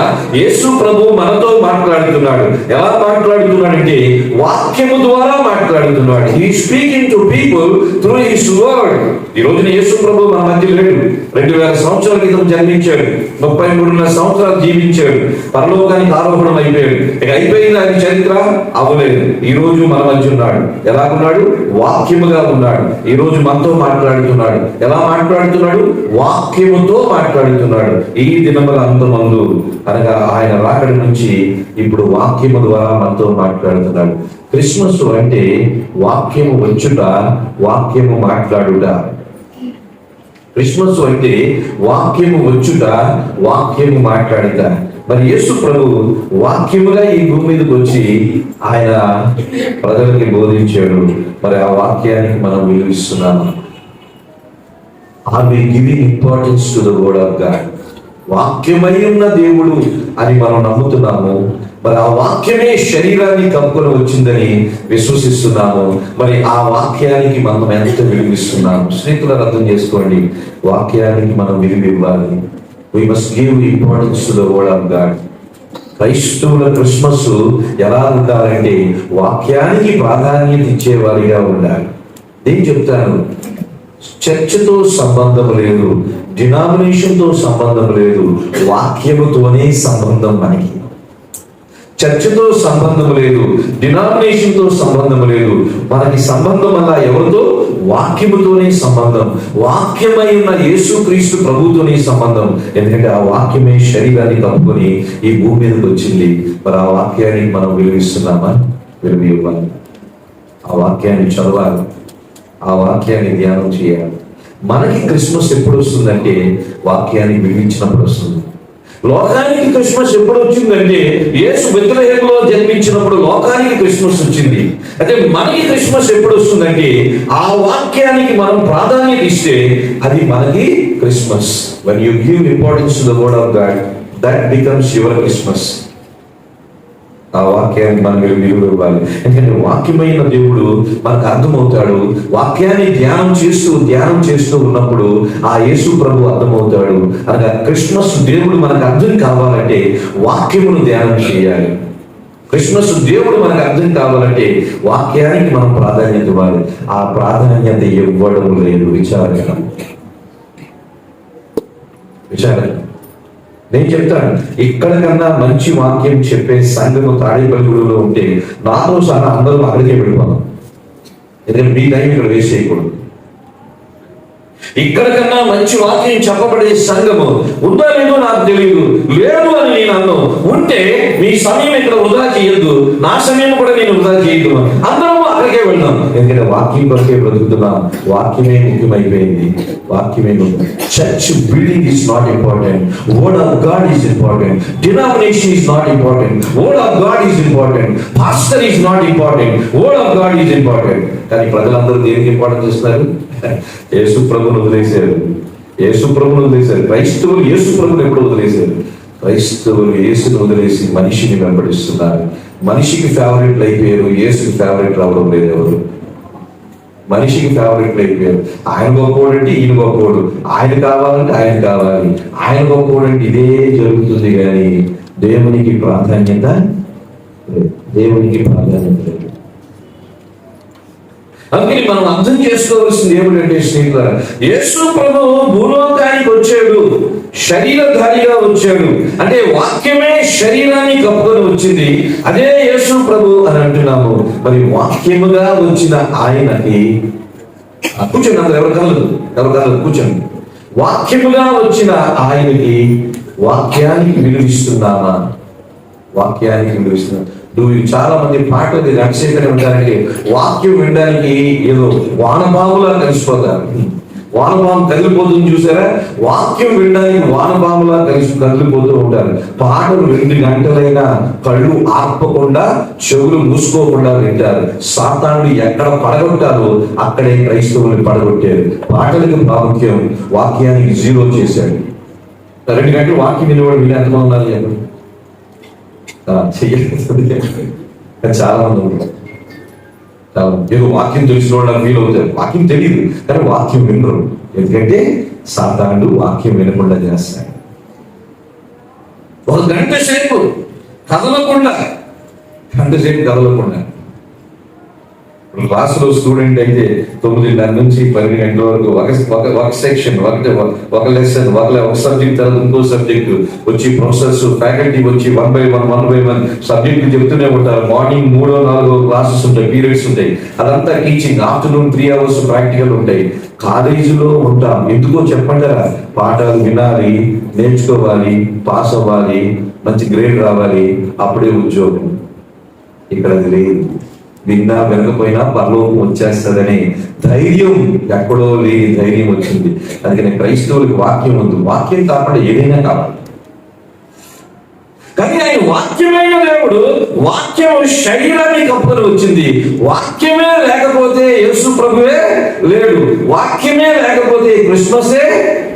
యేసు ప్రభు మనతో మాట్లాడుతున్నాడు. ఎలా మాట్లాడుతున్నాడంటే వాక్యము ద్వారా మాట్లాడుతున్నాడు. He speaking to people through his word. ఈ రోజున యేసు ప్రభు మన మధ్య లేడు. 2000 సంవత్సరాల క్రితం జన్మించాడు. 33 సంవత్సరాలు జీవించాడు. పరలోకానికి ఆరోహణం అయిపోయాడు. ఇక అయిపోయింది ఆయన చరిత్ర? అవ్వలేదు. ఈ రోజు మన మధ్య ఉన్నాడు. ఎలా ఉన్నాడు? వాక్యముగా ఉన్నాడు. ఈ రోజు మనతో మాట్లాడుతున్నాడు. ఎలా మాట్లాడుతున్నాడు? వాక్యముతో మాట్లాడుతున్నాడు. ఈ దినముల అంతమందు అనగా ఆయన రాకడి నుంచి ఇప్పుడు వాక్యము ద్వారా మనతో మాట్లాడుతున్నాడు. క్రిస్మస్ అంటే వాక్యము వచ్చుట, వాక్యము మాట్లాడుట. క్రిస్మస్ అంటే వాక్యము వచ్చుట, వాక్యము మాట్లాడుట. మరి యేసు ప్రభు వాక్యముగా ఈ భూమి మీదకి వచ్చి ఆయన ప్రజలకి బోధించాడు. మరి ఆ వాక్యానికి మనం విలువిస్తున్నాము. Are we giving importance to the word of God? వాక్యమై ఉన్న దేవుడు అని మనం నమ్ముతున్నాము. మరి ఆ వాక్యమే శరీరాన్ని కప్పుకొని వచ్చిందని విశ్వసిస్తున్నాము. మరి ఆ వాక్యానికి మనం ఎంత విలువిస్తున్నాము? స్నేహితులను అర్థం చేసుకోండి, వాక్యానికి మనం విలువ ఇవ్వాలి. We must give importance to the word of God. క్రైస్తవుల క్రిస్మస్ ఎలా ఉండాలంటే వాక్యానికి ప్రాధాన్యత ఇచ్చేవారిగా ఉండాలి. నేను చెప్తాను, చర్చతో సంబంధం లేదు, డినామినేషన్తో సంబంధం లేదు, వాక్యముతోనే సంబంధం మనకి. చర్చతో సంబంధం లేదు, డినామినేషన్తో సంబంధం లేదు. మనకి సంబంధం అలా ఎవరితో? వాక్యముతోనే సంబంధం. వాక్యమై ఉన్న యేసుక్రీస్తు ప్రభుతోనే సంబంధం. ఎందుకంటే ఆ వాక్యమే శరీరాన్ని కప్పుకొని ఈ భూమి మీదకి వచ్చింది. మరి ఆ వాక్యానికి మనం విలువిస్తున్నామా? విలువ ఇవ్వాలి. ఆ వాక్యాన్ని చదవాలి, ఆ వాక్యాన్ని ధ్యానం చేయాలి. మనకి క్రిస్మస్ ఎప్పుడు వస్తుందంటే వాక్యాన్ని విలువించినప్పుడు వస్తుంది. లోకానికి క్రిస్మస్ ఎప్పుడు వచ్చిందంటే యేసు బెత్లెహేములో జన్మించినప్పుడు లోకానికి క్రిస్మస్ వచ్చింది. అయితే మనకి క్రిస్మస్ ఎప్పుడు వస్తుందంటే ఆ వాక్యానికి మనం ప్రాధాన్యత ఇస్తే అది మనకి Christmas. when you give importance to the word of God, that becomes your Christmas. ఆ వాక్యాన్ని మనం విలువ ఇవ్వాలి. ఎందుకంటే వాక్యమైన దేవుడు మనకు అర్థమవుతాడు. వాక్యాన్ని ధ్యానం చేస్తూ ఉన్నప్పుడు ఆ యేసు ప్రభు అర్థమవుతాడు. అనగా క్రిస్మస్ దేవుడు మనకు అర్థం కావాలంటే వాక్యమును ధ్యానం చేయాలి. క్రిస్మస్ దేవుడు మనకు అర్థం కావాలంటే వాక్యానికి మనం ప్రాధాన్యత ఇవ్వాలి. ఆ ప్రాధాన్యత ఇవ్వడం లేదు. విచారణ. నేను చెప్తాను, ఇక్కడ కన్నా మంచి వాక్యం చెప్పే సంఘము తాడేపల్లిగూడలో ఉంటే నాతో సహా అందరూ అక్కడికే వెళ్ళిపోతాం. ఎందుకంటే మీ టైం ఇక్కడ వేస్ట్ చేయకూడదు. ఇక్కడ కన్నా మంచి వాక్యం చెప్పబడే సంఘము ఉందా లేదో నాకు తెలియదు. లేదు అని నేను అన్ను. ఉంటే మీ సమయం ఇక్కడ వృధా చేయొద్దు, నా సమయం కూడా నేను వృధా చేయదు. అందరం అక్కడికే వెళ్దాం. ఎందుకంటే వాక్యం కొరకే బ్రతుకుతున్నాం. వాక్యమే ముఖ్యమైపోయింది. వాక్యమే ముఖ్యం. Church building is not important, word of God is important. Denomination is not important, word of God is important. Pastor is not important, word of God is important. కానీ ప్రజలందరూ దేనికి ఇంపార్టెంట్ ఇస్తున్నారు? యేసు ప్రభువును వదిలేశారు. యేసు ప్రభువును వదిలేశారు. క్రైస్తవులు యేసు ప్రభువును ఎప్పుడు వదిలేశారు? క్రైస్తవులు యేసును వదిలేసి మనిషిని వెంబడిస్తున్నారు. మనిషికి ఫేవరెట్ అయిపోయారు, యేసుకి ఫేవరెట్ రావడం లేదు. ఎవరు మనిషికి ఫేవరెట్ అయిపోయారు. ఆయన గొప్పవాడంటే ఈయన గొప్పవాడు, ఆయన కావాలంటే ఆయన కావాలి, ఆయన గొప్పవాడంటే ఇదే జరుగుతుంది. కానీ దేవునికి ప్రాధాన్యత లేదు. దేవునికి ప్రాధాన్యత లేదు. అందుకని మనం అర్థం చేసుకోవాల్సింది ఏమిటంటే స్నేహితులారా, యేసు ప్రభువు భూలోకానికి వచ్చాడు. శరీరధారిగా వచ్చాడు అంటే వాక్యమే శరీరాన్ని కప్పుకొని వచ్చింది. అదే యేసు ప్రభు అని అంటున్నాము. మరి వాక్యముగా వచ్చిన ఆయనకి కూర్చోండి, అందరూ ఎవరు కలదు కూర్చోండి. వాక్యముగా వచ్చిన ఆయనకి వాక్యానికి విలువిస్తున్నామా? వాక్యానికి విలువిస్తున్నాం. చాలా మంది పాటలు రక్షించడం ఉంటారంటే వాక్యం వినడానికి ఏదో వానపాములా కలిసిపోతారు. వానపాము కదిలిపోతుంది చూసారా? వాక్యం వినడానికి వానపాములా కదిలిపోతూ ఉంటారు. పాటలు 2 గంటలైనా కళ్ళు ఆర్పకుండా చెవులు మూసుకోకుండా వింటారు. సాతానుడు ఎక్కడ పడగొట్టారో అక్కడే క్రైస్తవుల్ని పడగొట్టారు. పాటలకు ప్రాముఖ్యం, వాక్యానికి 0 చేశాడు. 2 గంటలు వాక్యం వినేవాడు వీళ్ళు ఎంతమంది ఉన్నారు చెప్పండి? చాలా మంది ఉంటారు. ఏదో వాక్యం తెలిసిన వాళ్ళు ఫీల్ అవుతారు. వాక్యం తెలియదు కానీ వాక్యం వినరు. ఎందుకంటే సాతానుడు వాక్యం వినకుండా చేస్తాడు. 1 గంట సేపు కదలకుండా క్లాసులో స్టూడెంట్ అయితే 9:30 నుంచి 12 గంటల వరకు ఒక సెక్షన్, ఒక లెసన్, ఒక సబ్జెక్ట్ తర్వాత ఇంకో సబ్జెక్ట్ వచ్చి ప్రొఫెసర్స్ ఫ్యాకల్టీ వచ్చి 1 by 1 సబ్జెక్ట్ చెప్తూనే ఉంటారు. మార్నింగ్ 3-4 క్లాసెస్ ఉంటాయి, పీరియడ్స్ ఉంటాయి. అదంతా టీచింగ్. ఆఫ్టర్నూన్ 3 hours ప్రాక్టికల్ ఉంటాయి. కాలేజీలో ఉంటాం. ఎందుకో చెప్పంటారా? పాఠాలు వినాలి, నేర్చుకోవాలి, పాస్ అవ్వాలి, మంచి గ్రేడ్ రావాలి, అప్పుడే ఉద్యోగం. ఇక్కడ అది లేదు. విన్నా వినకపోయినా పరలోకం వచ్చేస్తుందనే ధైర్యం ఎక్కడో లేని ధైర్యం వచ్చింది. అందుకని క్రైస్తవులకు వాక్యం ఉంది. వాక్యం కాకుండా ఏదైనా కావాలి. కానీ ఆయన వాక్యమైన దేవుడు, వాక్యం శరీరాన్ని కప్పుకొని వచ్చింది. వాక్యమే లేకపోతే యేసు ప్రభువే లేడు. వాక్యమే లేకపోతే క్రిస్మసే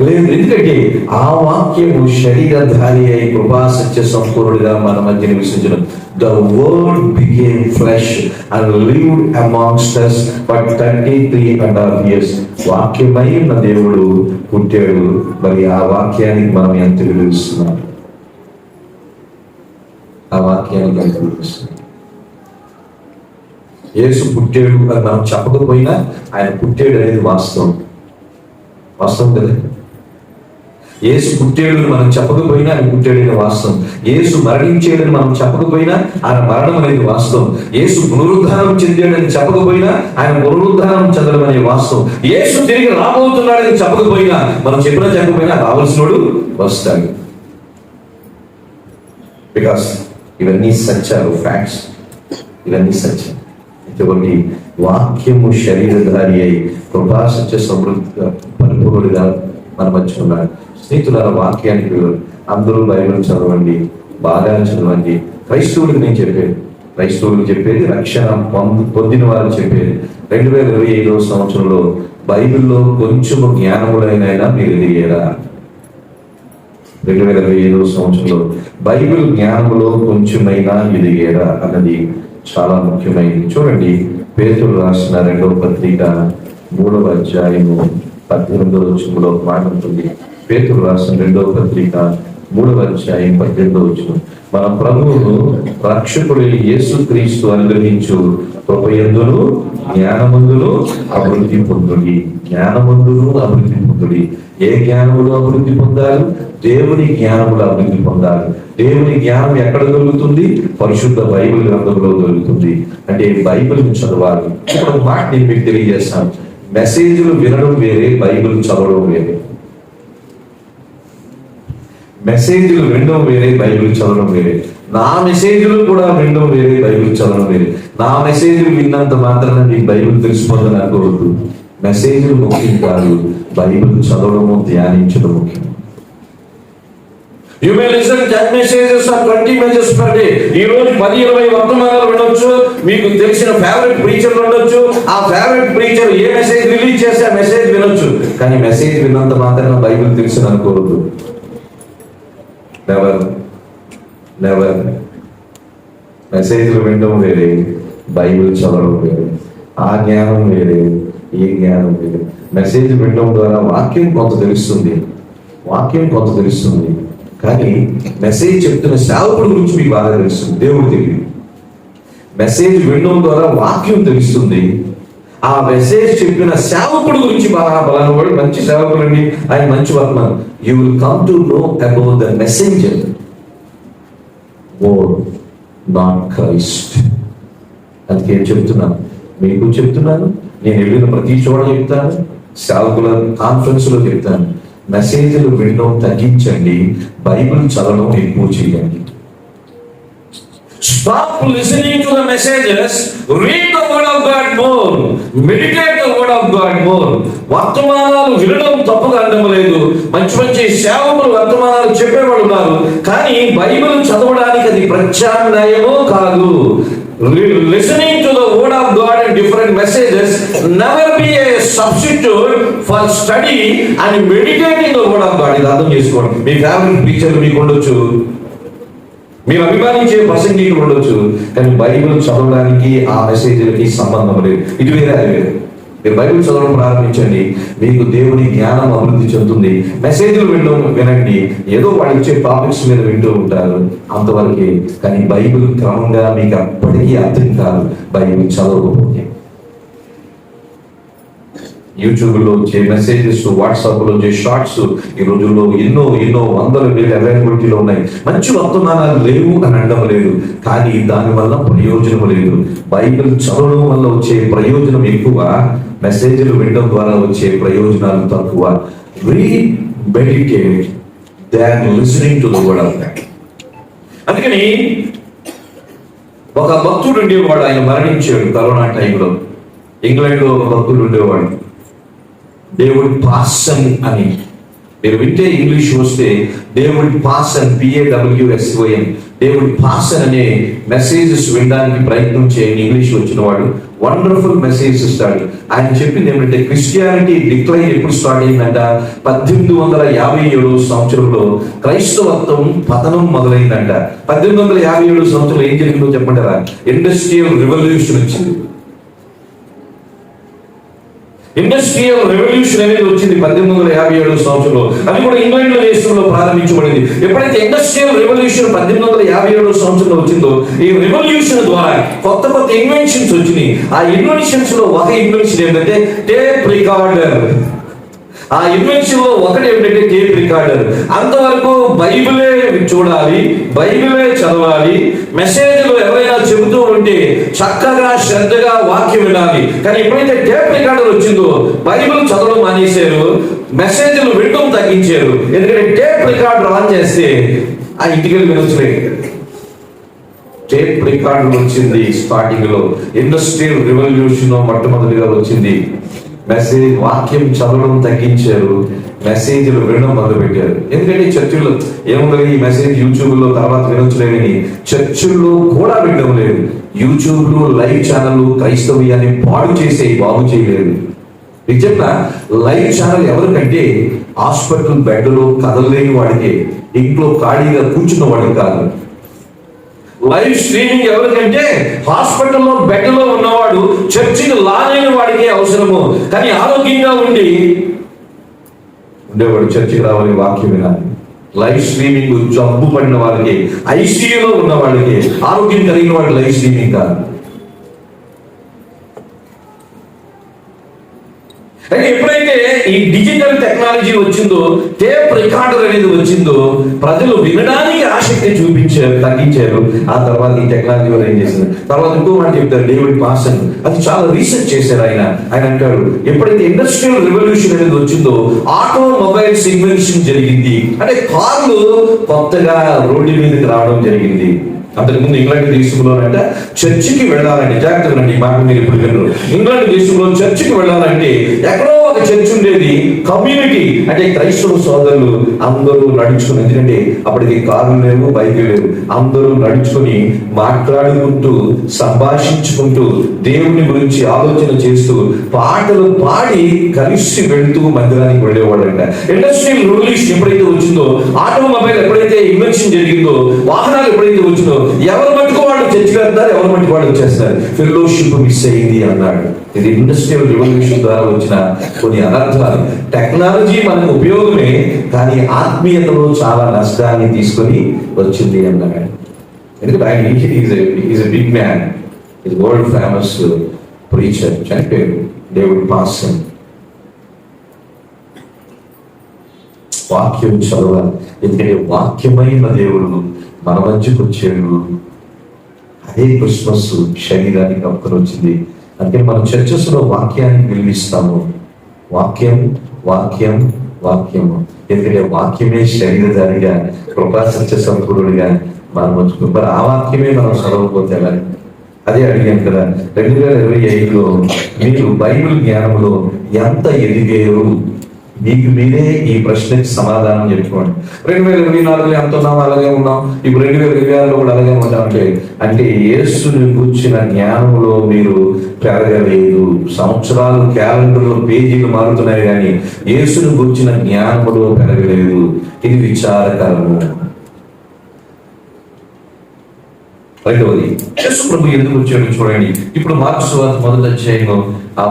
లేదు. ఎందుకంటే ఆ వాక్యము శరీరధారి అయి కృపా సత్య సంపూర్ణుడిగా మన మధ్య నివసించడం. The word became flesh and lived amongst us for 33.5 years. వాక్యమై ఉన్న దేవుడు పుట్టాడు. మరి ఆ వాక్యానికి మనం ఎంత విలువిస్తున్నాం? ఆ వాక్యానికి ఎంత విలువిస్తున్నాం? యేసు పుట్టాడు అని మనం చెప్పకపోయినా ఆయన పుట్టాడు అనేది వాస్తవం కదా. యేసు పుట్టాడని మనం చెప్పకపోయినా ఆయన పుట్టాడని వాస్తవం. యేసు మరణించాడని మనం చెప్పకపోయినా ఆయన మరణం అనేది వాస్తవం. యేసు పునరుద్ధానం చెందాడని చెప్పకపోయినా ఆయన పునరుద్ధానం చెందడం అనేది వాస్తవం. యేసు తిరిగి రాబోతున్నాడని చెప్పకపోయినా మనం చెప్పకపోయినా రావాల్సినోడు వస్తాడు. బికాస్ ఇవన్నీ సత్యాలు, ఫ్యాక్ట్స్. ఇవన్నీ సత్యం. ఇటువంటి వాక్యము శరీరధారి అయి కృపా సత్య సమృద్ధిగా పరిపూర్ణుడిగా మన మధ్య ఉన్నాడు. స్నేహితులారా, వాక్యానికి అందరూ బైబిల్ చదవండి, బాగా చదవండి. క్రైస్తవులకు నేను చెప్పేది రక్షణ పొందిన వారు చెప్పేది. 2025 సంవత్సరంలో బైబిల్లో కొంచెం జ్ఞానములైనా మీరు ఎదిగారా? 2025 సంవత్సరంలో బైబిల్ జ్ఞానములో కొంచెమైనా ఎదిగారా అన్నది చాలా ముఖ్యమైనది. చూడండి, పేతురు రాసిన 2వ పత్రిక 3వ అధ్యాయము 18వ వచనంలో మాట ఉంటుంది. పేతురు రాసిన 2వ పత్రిక 3వ అధ్యాయం 18వ వచనం. మన ప్రభువును రక్షకుడు యేసుక్రీస్తు అనుగ్రహించు కృపయందును జ్ఞానమందును అభివృద్ధి పొందుడి. జ్ఞానమందును అభివృద్ధి పొందుడి. ఏ జ్ఞానములు అభివృద్ధి పొందాలి? దేవుని జ్ఞానములు అభివృద్ధి పొందాలి. దేవుని జ్ఞానం ఎక్కడ దొరుకుతుంది? పరిశుద్ధ బైబిల్ గ్రంథంలో దొరుకుతుంది. అంటే బైబిల్ చదవాలి. ఒక మాట నేను మీకు తెలియజేస్తాను. మెసేజ్లు వినడం వేరే, బైబిల్ చదవడం వేరే. మెసేజ్లు వినడం వేరే, బైబిల్ చదవడం వేరే. నా మెసేజ్లు కూడా వినడం వేరే, బైబిల్ చదవడం వేరే. నా మెసేజ్లు విన్నంత మాత్రాన నీ బైబిల్ తెలిసిపోతుందని అనుకోవద్దు. మెసేజ్లు ముఖ్యం కాదు, బైబిల్ చదవడము, ధ్యానించడం ముఖ్యం. You may listen 10 messages or 20 messages per day. ఈ రోజు 10-20 వర్తమానాలు వినొచ్చు. మీకు తెలిసిన ఫేవరెట్ ప్రీచర్లు ఉండొచ్చు. ఆ ఫేవరెట్ ప్రీచర్ ఏ మెసేజ్ రిలీజ్ చేస్తే ఆ మెసేజ్ వినొచ్చు. కానీ మెసేజ్ విన్నంత మాత్రాన బైబిల్ తెలుసు అనుకోవద్దు. నెవర్. మెసేజ్లు వినడం వేరే, బైబిల్ చదవడం వేరే. ఆ జ్ఞానం వేరే, ఈ జ్ఞానం వేరే. మెసేజ్ వినడం ద్వారా వాక్యం కొంత తెలుస్తుంది. కానీ మెసేజ్ చెప్తున్న సేవకుడి గురించి మీకు బాగా తెలుస్తుంది, దేవుడు తెలియదు. మెసేజ్ వినడం ద్వారా వాక్యం తెలుస్తుంది. ఆ మెసేజ్ చెప్పిన సేవకుడు గురించి బాగా బలాన్ని వాడు మంచి సేవకుడు అండి, ఆయన మంచి వర్తమానం. You will come to know about the messenger more, not Christ. అందుకే చెప్తున్నాను, మీకు చెప్తున్నాను, నేను వెళ్ళిన ప్రతి చోట చెప్తాను, సేవకుల కాన్ఫరెన్స్ లో చెప్తాను, మెసేజ్లు వినడం తగ్గించండి, బైబిల్ చదవడం ఎక్కువ చేయండి. Stop listening to the messages, read the word of God more, meditate the word of God more. వర్తమానాలు వినడం తప్పుగా అనడం లేదు, మంచి మంచి సేవకులు వర్తమానాలు చెప్పేవాళ్ళు ఉన్నారు, కానీ బైబిల్ చదవడానికి అది ప్రత్యామ్నాయమో కాదు. Listening to the word of God and different messages never be a substitute for study and meditating the word of God. ఇది అర్థం చేసుకోండి. మీ ఫేవరెట్ ప్రీచర్లు మీకు ఉండొచ్చు, మీరు అభిమానించే ప్రసంగికులు ఉండొచ్చు, కానీ బైబిల్ చదవడానికి ఆ మెసేజ్లకి సంబంధం లేదు. ఇది వేరే, అది వేరే. మీరు బైబిల్ చదవడం ప్రారంభించండి, మీకు దేవుని జ్ఞానం అభివృద్ధి చెందుతుంది. మెసేజ్లు వినండి, ఏదో వాళ్ళు ఇచ్చే టాపిక్స్ మీద వింటూ ఉంటారు, అంతవరకే. కానీ బైబిల్ క్రమంగా మీకు అప్పటికీ అర్థం కాదు, బైబిల్ చదవకపోతే. యూట్యూబ్లో వచ్చే మెసేజెస్, వాట్సాప్లో వచ్చే షార్ట్స్, ఈ రోజుల్లో ఎన్నో ఎన్నో వందల వేల అవైలబిలిటీలో ఉన్నాయి. మంచి వర్తమానాలు లేవు అని అనడం లేదు, కానీ దానివల్ల ప్రయోజనం లేదు. బైబిల్ చదవడం వల్ల వచ్చే ప్రయోజనం ఎక్కువ, మెసేజ్లు వినడం ద్వారా వచ్చే ప్రయోజనాలు తక్కువ. Read, meditate than listening to the word of God. అందుకని ఒక భక్తుడు ఉండేవాడు, ఆయన మరణించాడు కరోనా టైంలో. ఇంగ్లాండ్లో ఒక భక్తుడు ఉండేవాడు, డేవిడ్ పాసన్ అని. మీరు వింటే ఇంగ్లీష్ వస్తే డేవిడ్ పాసన్, PAWSON, డేవిడ్ పాసన్ అనే మెసేజెస్ వినడానికి ప్రయత్నం చేయండి. ఇంగ్లీష్ వచ్చిన వాడు వండర్ఫుల్ మెసేజ్ ఇస్తాడు. ఆయన చెప్పింది ఏమంటే, క్రిస్టియానిటీ డిక్లైన్ ఎప్పుడు స్టార్ట్ అయిందంట, 1857 సంవత్సరంలో క్రైస్తవత్వం పతనం మొదలైందంట. 1857 సంవత్సరంలో ఏం జరిగిందో చెప్పంటారా? ఇండస్ట్రియల్ రెవల్యూషన్ వచ్చింది. ఇండస్ట్రియల్ రెవల్యూషన్ అనేది వచ్చింది 1857 సంవత్సరంలో. అది కూడా ఇంగ్లాండ్ దేశంలో ప్రారంభించబడింది. ఎప్పుడైతే ఇండస్ట్రియల్ రెవల్యూషన్ 1857 సంవత్సరంలో వచ్చిందో, ఈ రెవల్యూషన్ ద్వారా కొత్త కొత్త ఇన్వెన్షన్స్ వచ్చినాయి. ఆ ఇన్వెన్షన్స్ లో ఒక ఇన్వెన్షన్ ఏంటంటే టేప్ రికార్డర్. ఆ ఇన్వెన్షన్ లో ఒకటి ఏమిటంటే టేప్ రికార్డర్. అంతవరకు బైబిలే చూడాలి, బైబిలే చదవాలి, మెసేజ్లు ఎవరైనా చెబుతూ ఉంటే చక్కగా శ్రద్ధగా వాక్యం వినాలి. కానీ ఎప్పుడైతే టేప్ రికార్డర్ వచ్చిందో, బైబిల్ చదవడం మానేశారు, మెసేజ్లు వినడం తగ్గించారు. ఎందుకంటే టేప్ రికార్డర్ ఆన్ చేస్తే ఆ ఇంటికి వెళ్ళి వినొచ్చులేదు. టేప్ రికార్డర్ వచ్చింది స్టార్టింగ్ లో. ఇండస్ట్రియల్ రెవల్యూషన్ మొట్టమొదటిగా వచ్చింది. మెసేజ్, వాక్యం చదవడం తగ్గించారు, మెసేజ్లు వినడం మొదలుపెట్టారు. ఎందుకంటే చర్చిల్లో ఏముంది, ఈ మెసేజ్ యూట్యూబ్లో తర్వాత వినొచ్చులేని, చర్చిల్లో కూడా వినడం లేదు. యూట్యూబ్లో లైవ్ ఛానల్ క్రైస్తవ్యాన్ని పాడు చేసే, బాగు చేయలేదు. మీకు చెప్పిన లైవ్ ఛానల్ ఎవరికంటే హాస్పిటల్ బెడ్లో కదలలేని వాడికి, ఇంట్లో ఖాళీగా కూర్చున్న వాడికి కాదు. లైవ్ స్ట్రీమింగ్ ఎవరికంటే హాస్పిటల్లో బెడ్లో ఉన్నవాడు, చర్చికి లాలేని వాడికి అవసరము. కానీ ఆరోగ్యంగా ఉండేవాడు చర్చికి రావాలి, వాక్యం వినాలి. లైవ్ స్ట్రీమింగ్ జబ్బు పడిన వారికి, ఐసీయూలో ఉన్న వాడికి, ఆరోగ్యం కలిగిన వాడు లైవ్ స్ట్రీమింగ్ కాదు. అయితే ఎప్పుడైతే ఈ డిజిటల్ టెక్నాలజీ వచ్చిందో, టేప్ రికార్డర్ అనేది వచ్చిందో, ప్రజలు వినడానికి ఆసక్తి చూపించారు, తగ్గించారు. ఆ తర్వాత ఈ టెక్నాలజీ వల్ల ఏం చేసింది, తర్వాత ఇంకో మాట చెప్తారు డేవిడ్ పాసన్. అది చాలా రీసెర్చ్ చేశారు ఆయన. ఆయన అంటాడు, ఎప్పుడైతే ఇండస్ట్రియల్ రెవల్యూషన్ అనేది వచ్చిందో, ఆటోమొబైల్స్ ఇన్వెన్షన్ జరిగింది. అంటే కార్లు కొత్తగా రోడ్డు మీదకి రావడం జరిగింది. అంతకుముందు ఇంగ్లాండ్ దేశంలోనంటే చర్చికి వెళ్ళాలంటే, జాగ్రత్తగా ఈ మాట మీరు ఇప్పుడు విన్నారు, ఇంగ్లాండ్ దేశంలో చర్చికి వెళ్ళాలంటే ఎక్కడో ఒక చర్చ్ ఉండేది, కమ్యూనిటీ అంటే క్రైస్తవ సోదరులు అందరూ నడుచుకుని, ఎందుకంటే అప్పటికి కార్లు లేవు, బైకులు లేవు, అందరూ నడుచుకుని మాట్లాడుకుంటూ, సంభాషించుకుంటూ, దేవుని గురించి ఆలోచన చేస్తూ, పాటలు పాడి కలిసి వెళ్తూ మందిరానికి వెళ్ళేవాళ్ళంట. ఇండస్ట్రియల్ రెవల్యూషన్ ఎప్పుడైతే వచ్చిందో, ఆటోమొబైల్ ఎప్పుడైతే ఇన్వెన్షన్ జరిగిందో, వాహనాలు ఎప్పుడైతే వచ్చిందో, ఎవరు మట్టుకు వాళ్ళు చర్చికి వెళ్తారు, ఎవరు మట్టుకు వాళ్ళు వచ్చేస్తారు. ఫెలోషిప్ మిస్ అయింది అన్నాడు. ఇది ఇండస్ట్రియల్ రెవల్యూషన్ ద్వారా వచ్చిన కొన్ని అనర్థాలు. టెక్నాలజీ మనకు ఉపయోగమే, కానీ ఆత్మీయతలో చాలా నష్టాన్ని తీసుకొని వచ్చింది అన్నాడు. ఎందుకంటే ఆయన is a big man, is world famous preacher, చనిపోయాడు. దేవుడి పాసం. వాక్యం చదవాలి, ఎందుకంటే వాక్యమైన దేవుడు మన మధ్యకు వచ్చాడు. అదే క్రిస్మస్ శరీరానికి అప్పుడు వచ్చింది. అంటే మన చర్చస్ లో వాక్యాన్ని విలువిస్తాము. వాక్యం వాక్యం వాక్యము, ఎందుకంటే వాక్యమే శరీరధారిగా కృపా సత్య సంపూర్ణుడిగా మనం వచ్చుకో. మరి ఆ వాక్యమే మనం చదవకపోతే ఎలా? అదే అడిగాను కదా, 2025లో మీరు బైబిల్ జ్ఞానంలో ఎంత ఎదిగారు? మీకు మీరే ఈ ప్రశ్నకి సమాధానం చెప్పుకోండి. 2024లో ఎంత ఉన్నాం అలాగే ఉన్నాం, ఇప్పుడు 2026లో కూడా అలాగే ఉంటామంటే అంటే యేసుని కూర్చిన జ్ఞానంలో మీరు పెరగలేదు. సంవత్సరాలు క్యాలెండర్లో పేజీలు మారుతున్నాయి కానీ యేసుని కూర్చిన జ్ఞానంలో పెరగలేదు. ఇది విచారకరము. రెండవది, యేసు ప్రభు ఎందుకు వచ్చాడు చూడండి. ఇప్పుడు మార్కు సువార్త మొదటి అధ్యాయంలో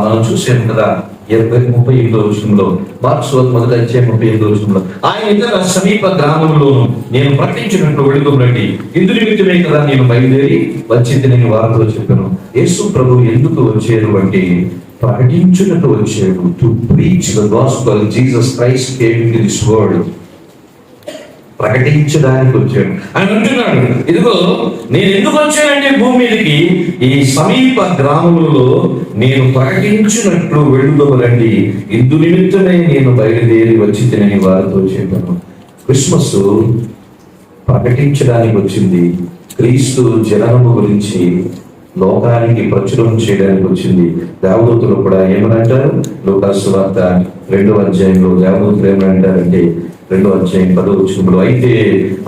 మనం చూసాం కదా, 38వ వచనంలో, మార్కు సువార్త మొదటి అధ్యాయం 38వ వచనంలో, ఆయన ఇతర సమీప గ్రామంలోను నేను ప్రకటించినట్లు వెళుతున్నట్టు ఇందు నిమిత్తమే కదా నేను బయలుదేరి వచ్చింది నేను వారితో చెప్పాను. యేసు ప్రభు ఎందుకు వచ్చారు అంటే ప్రకటించుటకు వచ్చాడు. To preach the gospel. Jesus Christ came into this world. ప్రకటించడానికి వచ్చాడు. ఆయన అంటున్నాడు, ఇదిగో నేను ఎందుకు వచ్చానంటే భూమి మీదకి ఈ సమీప గ్రామములలో నేను ప్రకటించినట్లు వెళుదవరండి, ఇందు నిమిత్తమే నేను బయలుదేరి వచ్చి తినని వారితో చెప్పాను. క్రిస్మస్ ప్రకటించడానికి వచ్చింది. క్రీస్తు జననము గురించి లోకానికి ప్రచురం చేయడానికి వచ్చింది. దేవదూతలు కూడా ఏమనంటారు? లూకాసు సువార్త 2వ అధ్యాయంలో దేవదూతలు ఏమనంటారంటే 2వ అధ్యాయం 10వ వచనంలో, అయితే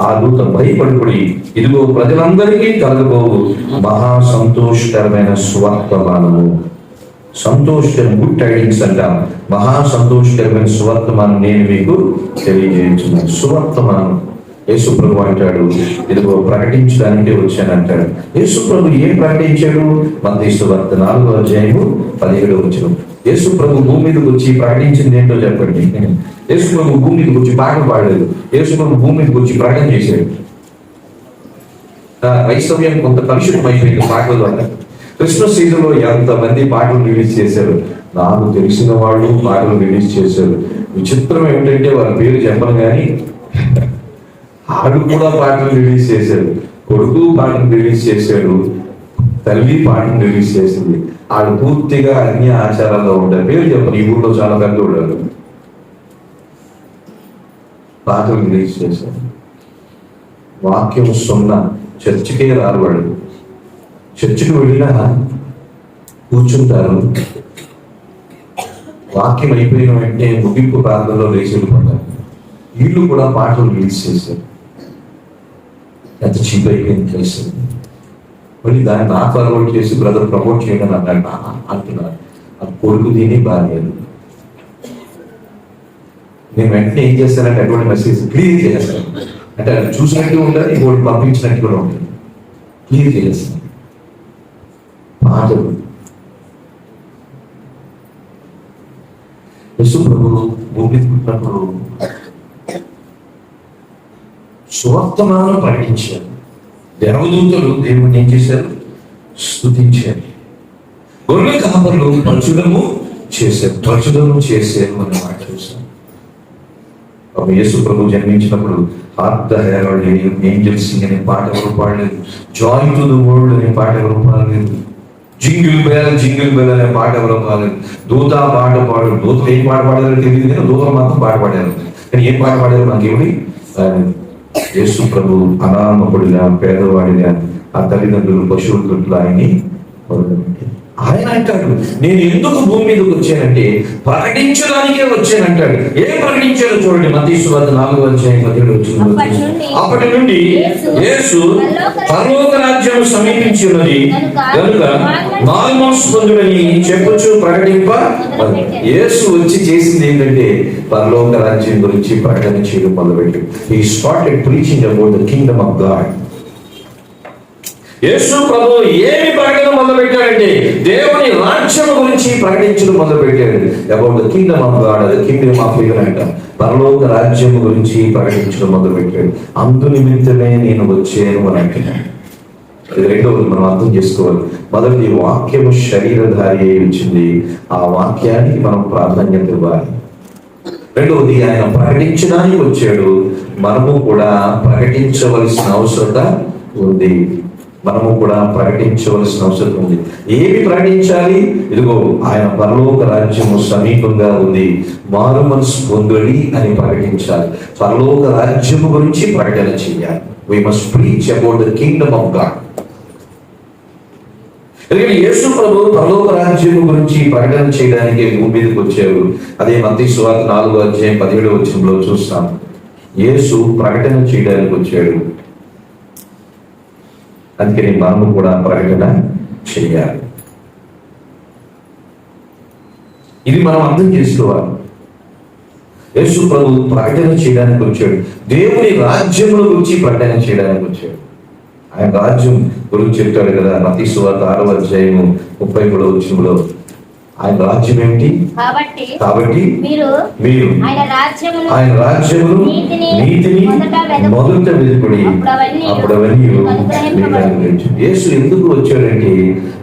ఆ దూత భయపడిపడి ఇదిగో ప్రజలందరికీ కలగబోవు మహా సంతోషకరమైన సువర్తమానము. సంతోషకరం, గుడ్ టైడింగ్స్ అంట. మహా సంతోషకరమైన సువర్తమానం నేను మీకు తెలియజేస్తున్నాను. సువర్తమానం. యేసు ప్రభు అంటాడు, ఇదిగో ప్రకటించడానికే వచ్చానంటాడు. యేసు ప్రభు ఏం ప్రకటించాడు? మత్తయి సువార్త 4వ అధ్యాయము 17వ వచనం. యేసు ప్రభు భూమి మీదకి వచ్చి ప్రకటించింది ఏంటో చెప్పండి. యేసు ప్రభు భూమి మీదకి వచ్చి పాటలు పాడలేదు. యేసు ప్రభు భూమి మీదకి వచ్చి ప్రకటన చేశాడు. క్రైస్తవ్యం కొంత కలుషితం అయిపోయింది పాటల ద్వారా. క్రిస్మస్ సీజన్ లో ఎంతమంది పాటలు రిలీజ్ చేశారు. నాకు తెలిసిన వాళ్ళు పాటలు రిలీజ్ చేశారు. విచిత్రం ఏమిటంటే వాళ్ళ పేరు చెప్పను కానీ ఆడు కూడా పాటలు రిలీజ్ చేశాడు. కొడుకు పాటలు రిలీజ్ చేశాడు. తల్లి పాటలు రిలీజ్ చేసింది. ఆడు పూర్తిగా అన్య ఆచారాల్లో ఉంటారు. పేరు చెప్పను, ఈ ఊళ్ళో చాలా పెద్ద ఉంటారు. పాటలు రిలీజ్ చేశారు. వాక్యం సున్నా. చర్చికే రారు వాడు. చర్చికి వెళ్ళినా కూర్చుంటారు. వాక్యం అయిపోయిన వెంటనే ముగింపు ప్రాంతంలో లేచి వెళ్ళిపోతారు. వీళ్ళు కూడా పాటలు రిలీజ్ చేశారు. ఎంత చీప్ అయిపోయింది తెలుసు. మళ్ళీ దాన్ని నాకు అలవాటు చేసి బ్రదర్ ప్రమోట్ చేయడం అన్నాడు అంటున్నారు. ఆ కొడుకు దీని బాగాలేదు. నేను వెంటనే ఏం చేస్తానంటే అటువంటి మెసేజ్ క్లియర్ చేస్తాను. అంటే అది చూసినట్టు ఉండాలి, ఇంకోటి పంపించినట్టు కూడా ఉంటుంది. క్లియర్ చేస్తాను. పాటలు యేసు ప్రభు భూమి పుట్టినప్పుడు సువర్తమానం ప్రకటించారు. దేవదూతలు దేవుడిని ఏం చేశారు? స్తుతించారు. గొర్రెల కాపరులు ప్రచురము చేశారు. ప్రచురము చేశారు అనే మాట చూశారు. యేసు ప్రభు జన్మించినప్పుడు hark the herald angel sing అనే పాట ఎవరు పాడలేదు. జాయ్ టు ద వరల్డ్ అనే పాట ఎవరు పాడలేదు. జింగిల్ బెల్ అనే పాట ఎవరు పాడలేదు. దూత పాట పాడరు. దూతలు ఏం పాట పాడారో తెలియదు కానీ దూతలు మాత్రం పాట పాడారు. కానీ ఏం పాట పాడారు నాకేమిటి? యేసు ప్రభు అనామకుడిగా పేదవాడిగా ఆ తల్లిదండ్రులు పశువుల దొడ్లు ఆయన్ని మొదలుపెట్టారు. ఆయన అంటాడు, నేను ఎందుకు భూమి మీదకి వచ్చానంటే ప్రకటించడానికే వచ్చానంటాడు. ఏం ప్రకటించారో చూడండి. మత్తయి సువార్త 4వ అధ్యాయం 17వ వచనం. అప్పటి నుండి యేసు పరలోక రాజ్యం సమీపించి ఉన్నది కనుక మాల్మోస్పందుడని చెప్పుచు ప్రకటింప. యేసు వచ్చి చేసింది ఏంటంటే పరలోక రాజ్యం గురించి ప్రకటన చేయడం మొదలుపెట్టి he started preaching about the kingdom of God. యేసు ప్రభు ఏమి ప్రకటన మొదలుపెట్టాడంటే దేవుని రాజ్యం గురించి ప్రకటించడం మొదలుపెట్టాడు. About the Kingdom of God, the Kingdom of haven అంట. పరలోక రాజ్యం గురించి ప్రకటించడం మొదలుపెట్టాడు. అందు నిమిత్తమే నేను వచ్చాను అని అంటున్నాడు. ఇది రెండవది మనం అర్థం చేసుకోవాలి. మొదటి వాక్యము శరీరధారి అయి వచ్చింది, ఆ వాక్యానికి మనం ప్రాధాన్యత ఇవ్వాలి. రెండవది ఆయన ప్రకటించడానికి వచ్చాడు, మనము కూడా ప్రకటించవలసిన అవసరత ఉంది. మనము కూడా ప్రకటించవలసిన అవసరం ఉంది. ఏమి ప్రకటించాలి? ఇదిగో ఆయన పరలోక రాజ్యము సమీపంగా ఉంది, మారు మనసు పొందుడి అని ప్రకటించాలి. పరలోక రాజ్యము గురించి ప్రకటన చేయాలి. We must preach about the kingdom of God. ఎందుకంటే యేసు ప్రభు పరలోక రాజ్యము గురించి ప్రకటన చేయడానికి భూమి మీదకి వచ్చారు. అదే మత్తయి సువార్త 4:17 చూస్తాం. యేసు ప్రకటన చేయడానికి వచ్చాడు, అందుకని మనము కూడా ప్రకటన చేయాలి. ఇది మనం అర్థం చేసుకోవాలి. యేసు ప్రభు ప్రకటన చేయడానికి వచ్చాడు, దేవుని రాజ్యముల గురించి ప్రకటన చేయడానికి వచ్చాడు. ఆయన రాజ్యం గురించి చెప్తాడు కదా, మత్తయి సువార్త 6:33 ఆయన రాజ్యం ఏమిటి? కాబట్టి మీరు ఆయన రాజ్యమును నీతిని మొదట వెతుకుడి, అప్పుడు అవన్నీ యేసు ఎందుకు వచ్చాడంటే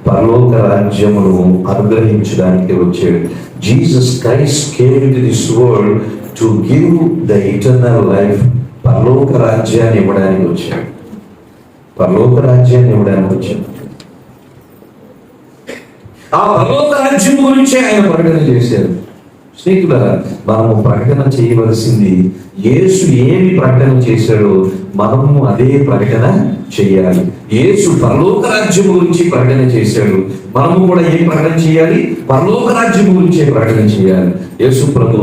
పరలోక రాజ్యమును అనుగ్రహించడానికి వచ్చాడు. Jesus Christ came into this world to give the eternal life. పరలోక రాజ్యాన్ని ఇవ్వడానికి వచ్చాడు. పరలోక రాజ్యాన్ని ఇవ్వడానికి వచ్చాడు. ఆ పరలోక రాజ్యం గురించి ఆయన ప్రకటన చేశారు. స్నేహితులారా, మనము ప్రకటన చేయవలసింది యేసు ఏమి ప్రకటన చేశాడో మనము అదే ప్రకటన చేయాలి. యేసు పరలోక రాజ్యం గురించి ప్రకటన చేశాడు, మనము కూడా ఏం ప్రకటన చేయాలి? పరలోక రాజ్యం గురించి ప్రకటన చేయాలి. యేసు ప్రభు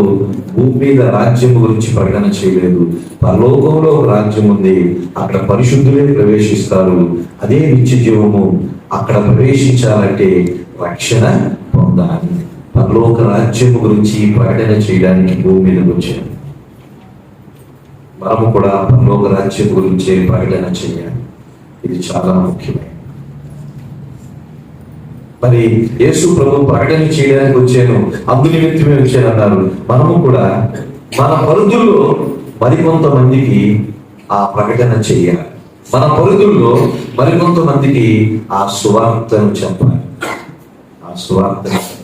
భూమి మీద రాజ్యం గురించి ప్రకటన చేయలేదు. పరలోకంలో ఒక రాజ్యం ఉంది, అక్కడ పరిశుద్ధులే ప్రవేశిస్తారు, అదే నిత్య జీవము. అక్కడ ప్రవేశించాలంటే రక్షణ పొందాలి. పరలోక రాజ్యం గురించి ప్రకటన చేయడానికి భూమి మీదకి వచ్చాడు. మనము కూడా పరలోక రాజ్యం గురించి ప్రకటన చేయాలి. ఇది చాలా ముఖ్యమైనది. మరి యేసు ప్రభు ప్రకటన చేయడానికి వచ్చాను, అందు నిమిత్తమే వచ్చాను అన్నారు. మనము కూడా మన పరిధుల్లో మరికొంతమందికి ఆ ప్రకటన చేయాలి. మన పరిధుల్లో మరికొంతమందికి ఆ సువార్తను చెప్పాలి. ఆ సువార్తను చెప్పాలి.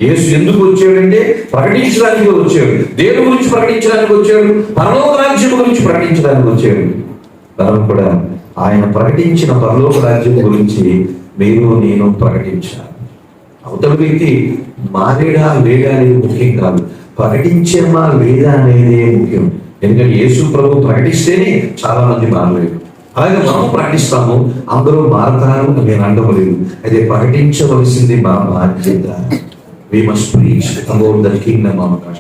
యేసు ఎందుకు వచ్చాడంటే ప్రకటించడానికి వచ్చాడు. దేని గురించి ప్రకటించడానికి వచ్చాడు? పరలోక రాజ్యం గురించి ప్రకటించడానికి వచ్చాడు. మనం కూడా ఆయన ప్రకటించిన పరలోక రాజ్యం గురించి మీరు నేను ప్రకటించాలి. అవతల వ్యక్తి మారేడా లేడా అనేది ముఖ్యం కాదు, ప్రకటించేమా లేదా అనేదే ముఖ్యం. ఎందుకంటే యేసు ప్రభు ప్రకటిస్తేనే చాలా మంది మారలేదు. అలాగే మనం ప్రకటిస్తాము, అందరూ మారతారు నేను అంటలేదు. అయితే ప్రకటించవలసింది మా బాధ్యత. We must preach about the kingdom of God.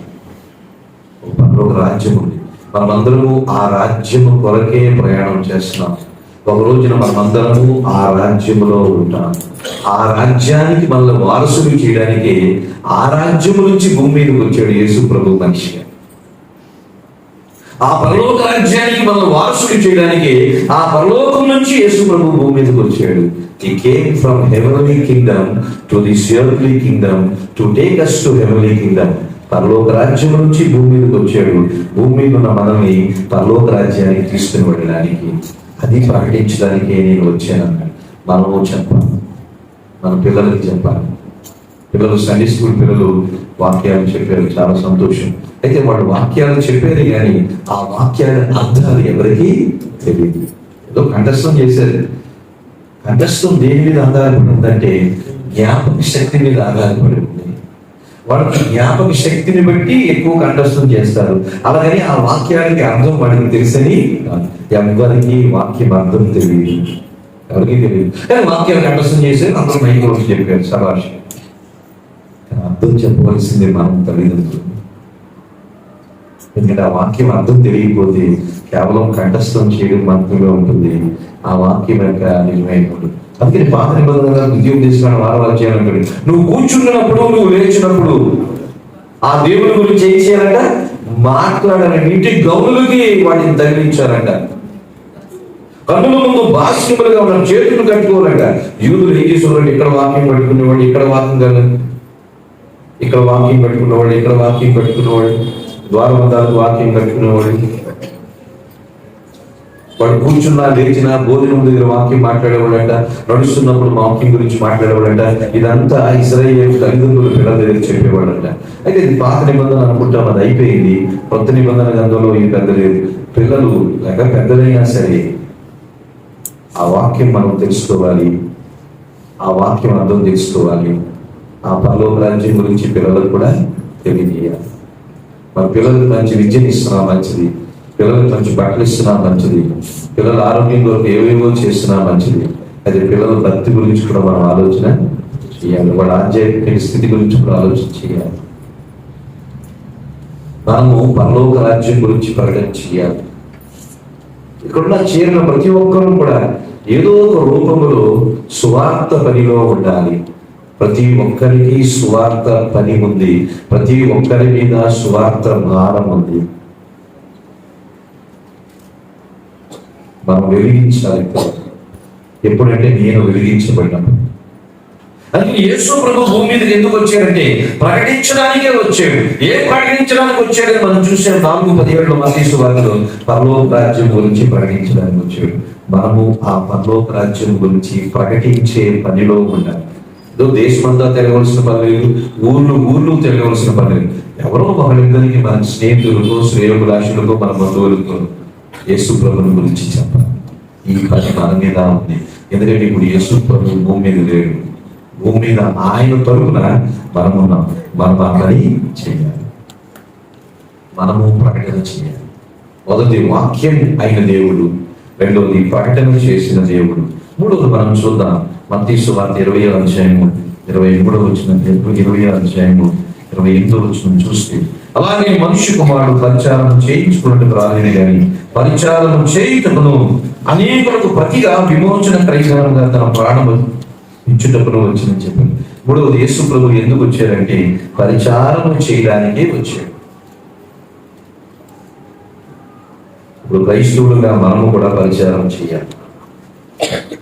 ఒక రాజ్యం ఉంది, మనమందరము ఆ రాజ్యము కొరకే ప్రయాణం చేస్తున్నాం. ఒక రోజున మనమందరము ఆ రాజ్యములో ఉంటాం. ఆ రాజ్యానికి మనల్ని వారసులు చేయడానికి ఆ రాజ్యము నుంచి భూమి మీదకి వచ్చాడు యేసు ప్రభు మనిషిగా. ఆ పరలోక రాజ్యానికి మనల్ని వారసులు చేయడానికి ఆ పరలోకం నుంచి యేసు ప్రభు భూమి మీదకి వచ్చాడు. He came from heavenly kingdom to this earthly kingdom to take us to heavenly kingdom. పరలోక రాజ్యం నుంచి భూమి మీదకి వచ్చాడు. భూమి మీద ఉన్న మనల్ని పరలోక రాజ్యానికి తీసుకుని వెళ్ళడానికి, అది ప్రకటించడానికి నేను వచ్చానన్నాడు. మనము చెప్పాలి, మన పిల్లలకి చెప్పాలి. పిల్లలు సండే స్కూల్ పిల్లలు వాక్యాలు చెప్పారు, చాలా సంతోషం. అయితే వాళ్ళు వాక్యాలు చెప్పారు కానీ ఆ వాక్యాల అర్థాలు ఎవరికి తెలియదు. ఏదో కంఠస్థం చేశారు. కంఠస్థం దేని మీద ఆధారపడి ఉందంటే జ్ఞాపక శక్తి మీద ఆధారపడి ఉంది. వాళ్ళకి జ్ఞాపక శక్తిని బట్టి ఎక్కువ కంఠస్థం చేస్తారు. అలాగని ఆ వాక్యానికి అర్థం వాడికి తెలుసని ఎవరికి వాక్యం అర్థం తెలియదు, ఎవరికి తెలియదు. కానీ వాక్యాలు కంఠస్థం చేశారు, అందరూ మైకి రోజు చెప్పారు, సభాష. అర్థం చెప్పవలసింది మనం తల్లిదండ్రులు. ఎందుకంటే ఆ వాక్యం అర్థం తెలియకపోతే కేవలం కంఠస్థం చేయడం మాత్రమే ఉంటుంది, ఆ వాక్యం యొక్క నిజమైనప్పుడు. అందుకని పాత నిబంధనగా ఉద్యోగం వారవారు చేయాలంటాడు. నువ్వు కూర్చున్నప్పుడు, నువ్వు లేచినప్పుడు ఆ దేవుని గురించి ఏం చేయాలంట? మాట్లాడాలంట. ఇంటి గౌనులకి వాటిని తగిలించాలంట. కన్నుల ముందు బాస్యములుగా ఉన్న చేతులు కట్టుకోవాలంట. యూదులు ఏం చేసేవాళ్ళు? ఇక్కడ వాక్యం పట్టుకునేవాడు, ఇక్కడ వాక్యం కాదు, ఇక్కడ వాక్యం పట్టుకునేవాడు, ఇక్కడ వాక్యం పట్టుకునేవాడు, ద్వారబంధాలకు వాక్యం కట్టుకునేవాడు. వాడు కూర్చున్నా లేచినా భోజనం దగ్గర వాక్యం మాట్లాడేవాడంట, నడుస్తున్నప్పుడు వాక్యం గురించి మాట్లాడేవాడంట. ఇదంతా ఇశ్రాయేలు తల్లిదండ్రులు పిల్లల దగ్గర చెప్పేవాడంట. అయితే ఇది పాత నిబంధన అనుకుంటాం, అది అయిపోయింది. కొత్త నిబంధన గ్రంథంలో ఇది పెద్ద లేదు. పిల్లలు లేక పెద్దలైనా సరే ఆ వాక్యం మనం తెలుసుకోవాలి, ఆ వాక్యం అర్థం తెలుసుకోవాలి. ఆ పరలోక రాజ్యం గురించి పిల్లలకు కూడా తెలియజేయాలి. మన పిల్లలకు మంచి విద్యను ఇస్తున్నా మంచిది, పిల్లలకు మంచి బట్టలు ఇస్తున్నా మంచిది, పిల్లల ఆరోగ్యం కొరకు ఏవేవో చేస్తున్నా మంచిది. అయితే పిల్లల భక్తి గురించి కూడా మనం ఆలోచన చేయాలి, వాళ్ళ ఆధ్యాత్మిక స్థితి గురించి కూడా ఆలోచన చేయాలి. మనము పరలోక రాజ్యం గురించి ప్రకటన చేయాలి. ఇక్కడున్న చేరిన ప్రతి ఒక్కరూ కూడా ఏదో ఒక రూపంలో సువార్త పనిలో ఉండాలి. ప్రతి ఒక్కరికి సువార్త పని ఉంది, ప్రతి ఒక్కరి మీద సువార్త భారం ఉంది. మనం వెలిగించాలి. ఎప్పుడంటే నేను వెలిగించబడినప్పుడు. అందుకే యేసు ప్రభు భూమి మీదకి ఎందుకు వచ్చాడంటే ప్రకటించడానికే వచ్చాడు. ఏం ప్రకటించడానికి వచ్చాడని మనం చూసాం 4:17 మత్తయి సువార్తలో. పరలోక రాజ్యం గురించి ప్రకటించడానికి వచ్చాడు. మనము ఆ పరలోక రాజ్యం గురించి ప్రకటించే పనిలో ఉండాలి. ఏదో దేశమంతా తిరగవలసిన పని లేదు, ఊర్లు తిరగవలసిన పని లేదు. ఎవరో ఒకరిద్దరికి మన స్నేహితులతో, శ్రేయోభిలాషులతో, మన బంధువులతో యేసు ప్రభుని గురించి చెప్పాలి. ఈ పని మన మీద ఉంది. ఎందుకంటే ఇప్పుడు యేసు ప్రభు భూమి మీద లేడు, భూమి మీద ఆయన తరపున మనం ఉన్నాం. మనం ఆ పని చేయాలి, మనము ప్రకటన చేయాలి. మొదటి వాక్యం అయిన దేవుడు, రెండవది ప్రకటన చేసిన దేవుడు, మూడవది మనం చూద్దాం మత్తయి సువార్త 20వ అధ్యాయము 23వ వచనం, 20వ అధ్యాయము 28వ వచనం చూస్తే, అలాగే మనుష్య కుమారుడు పరిచారం చేయించుకున్నట్టు రాలేని కానీ పరిచారం చేయుటకును అనేకులకు ప్రతిగా విమోచన కైగారంగా తన ప్రాణము ఇచ్చుటకును వచ్చిందని చెప్పారు. మూడవది యేసు ప్రభు ఎందుకు వచ్చారంటే పరిచారం చేయడానికే వచ్చాడు. ఇప్పుడు క్రైస్తవులుగా మనము కూడా పరిచారం చేయాలి.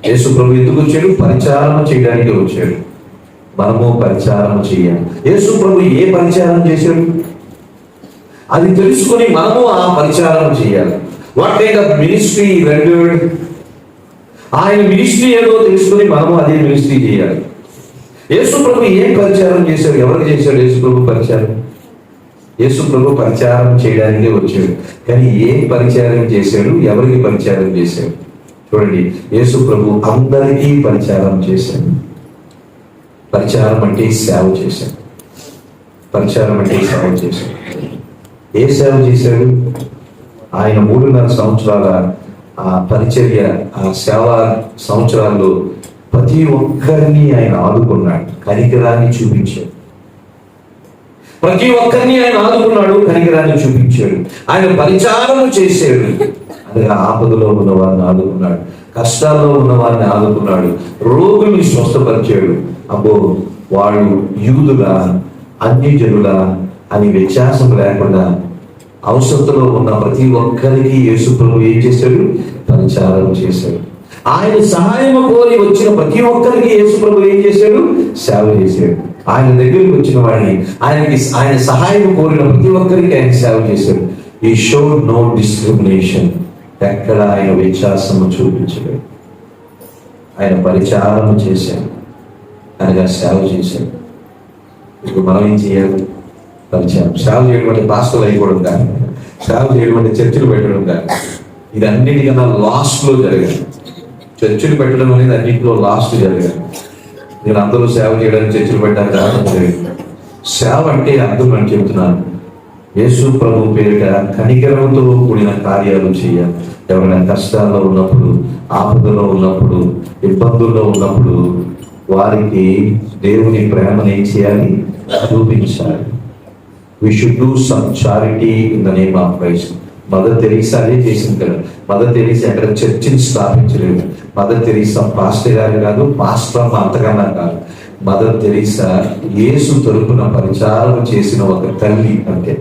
యేసు ప్రభు ఎందుకు వచ్చాడు? పరిచారం చేయడానికి వచ్చాడు. మనము పరిచారం చేయాలి. యేసు ప్రభు ఏ పరిచారం చేశాడు అది తెలుసుకొని మనము ఆ పరిచారం చేయాలి. What kind of ministry rendered, ఆయన మినిస్ట్రీ ఏదో తెలుసుకొని మనము అదే మినిస్ట్రీ చేయాలి. యేసు ప్రభు ఏం పరిచారం చేశాడు? ఎవరికి చేశాడు యేసు ప్రభు పరిచారం? యేసు ప్రభు పరిచారం చేయడానికే వచ్చాడు. కానీ ఏం పరిచారం చేశాడు? ఎవరికి పరిచారం చేశాడు? చూడండి, యేసు ప్రభు అందరికీ పరిచారం చేశాడు. పరిచారం అంటే సేవ చేశాడు. పరిచారం అంటే సేవ చేశాడు. ఏ సేవ చేశాడు? ఆయన 3.5 సంవత్సరాల ఆ పరిచర్య, ఆ సేవా సంవత్సరాల్లో ప్రతి ఒక్కరిని ఆయన ఆదుకున్నాడు, కనికరాన్ని చూపించాడు. ప్రతి ఒక్కరిని ఆయన ఆదుకున్నాడు, కనికరాన్ని చూపించాడు. ఆయన పరిచారం చేశాడు. అనగా ఆపదలో ఉన్న వారిని ఆదుకున్నాడు, కష్టాల్లో ఉన్న వారిని ఆదుకున్నాడు, రోగుల్ని స్వస్థపరిచాడు. అబ్బో, వాళ్ళు యూదులా అన్యజనులా అని వ్యత్యాసం లేకుండా అవసరతలో ఉన్న ప్రతి ఒక్కరికి యేసు ప్రభు ఏం చేశాడు? పరిచారం చేశాడు. ఆయన సహాయం కోరి వచ్చిన ప్రతి ఒక్కరికి యేసు ప్రభు ఏం చేశాడు? సేవ చేశాడు. ఆయన దగ్గరికి వచ్చిన వాడిని, ఆయన సహాయం కోరిన ప్రతి ఒక్కరికి ఆయన సేవ చేశాడు. ఈ షోడ్ నో డిస్క్రిమినేషన్. ఎక్కడ ఆయన వ్యత్యాసము చూపించలేదు. ఆయన పరిచారం చేశాడు, అనగా సేవ చేశాడు. ఇప్పుడు మనం ఏం చేయాలి? పరిచారం. సేవ చేయడం అంటే పాస్టర్లు అయిపోవడం కాదు, సేవ చేయడం అంటే చర్చిలు పెట్టడం కాదు. ఇది అన్నిటికన్నా లాస్ట్ లో జరగాలి. చర్చిలు పెట్టడం అనేది అన్నింటిలో లాస్ట్ జరగాలి. నేను అందరూ సేవ చేయడానికి చర్చిలు పెట్టడానికి రావడం జరిగింది. సేవ అంటే అర్థం అని చెబుతున్నాను. యేసు ప్రభు పేరిట కనికరంతో కూడిన కార్యాలు చేయాలి. ఎవరైనా కష్టాల్లో ఉన్నప్పుడు, ఆపదలో ఉన్నప్పుడు, ఇబ్బందుల్లో ఉన్నప్పుడు వారికి దేవుని ప్రేమను ఏం చేయాలి? చూపించాలి. We should do some charity in the name of Christ. Mother Teresa అదే చేసింది కదా. మదర్ తెరీసా అక్కడ చర్చిని స్థాపించలేదు. మదర్ తెరీసా పాస్టర్ గారు కాదు, పాస్టర్ అంతకన్నా కాదు. మదర్ తెరీసా యేసు తరపున పరిచారం చేసిన ఒక తల్లి అంటే.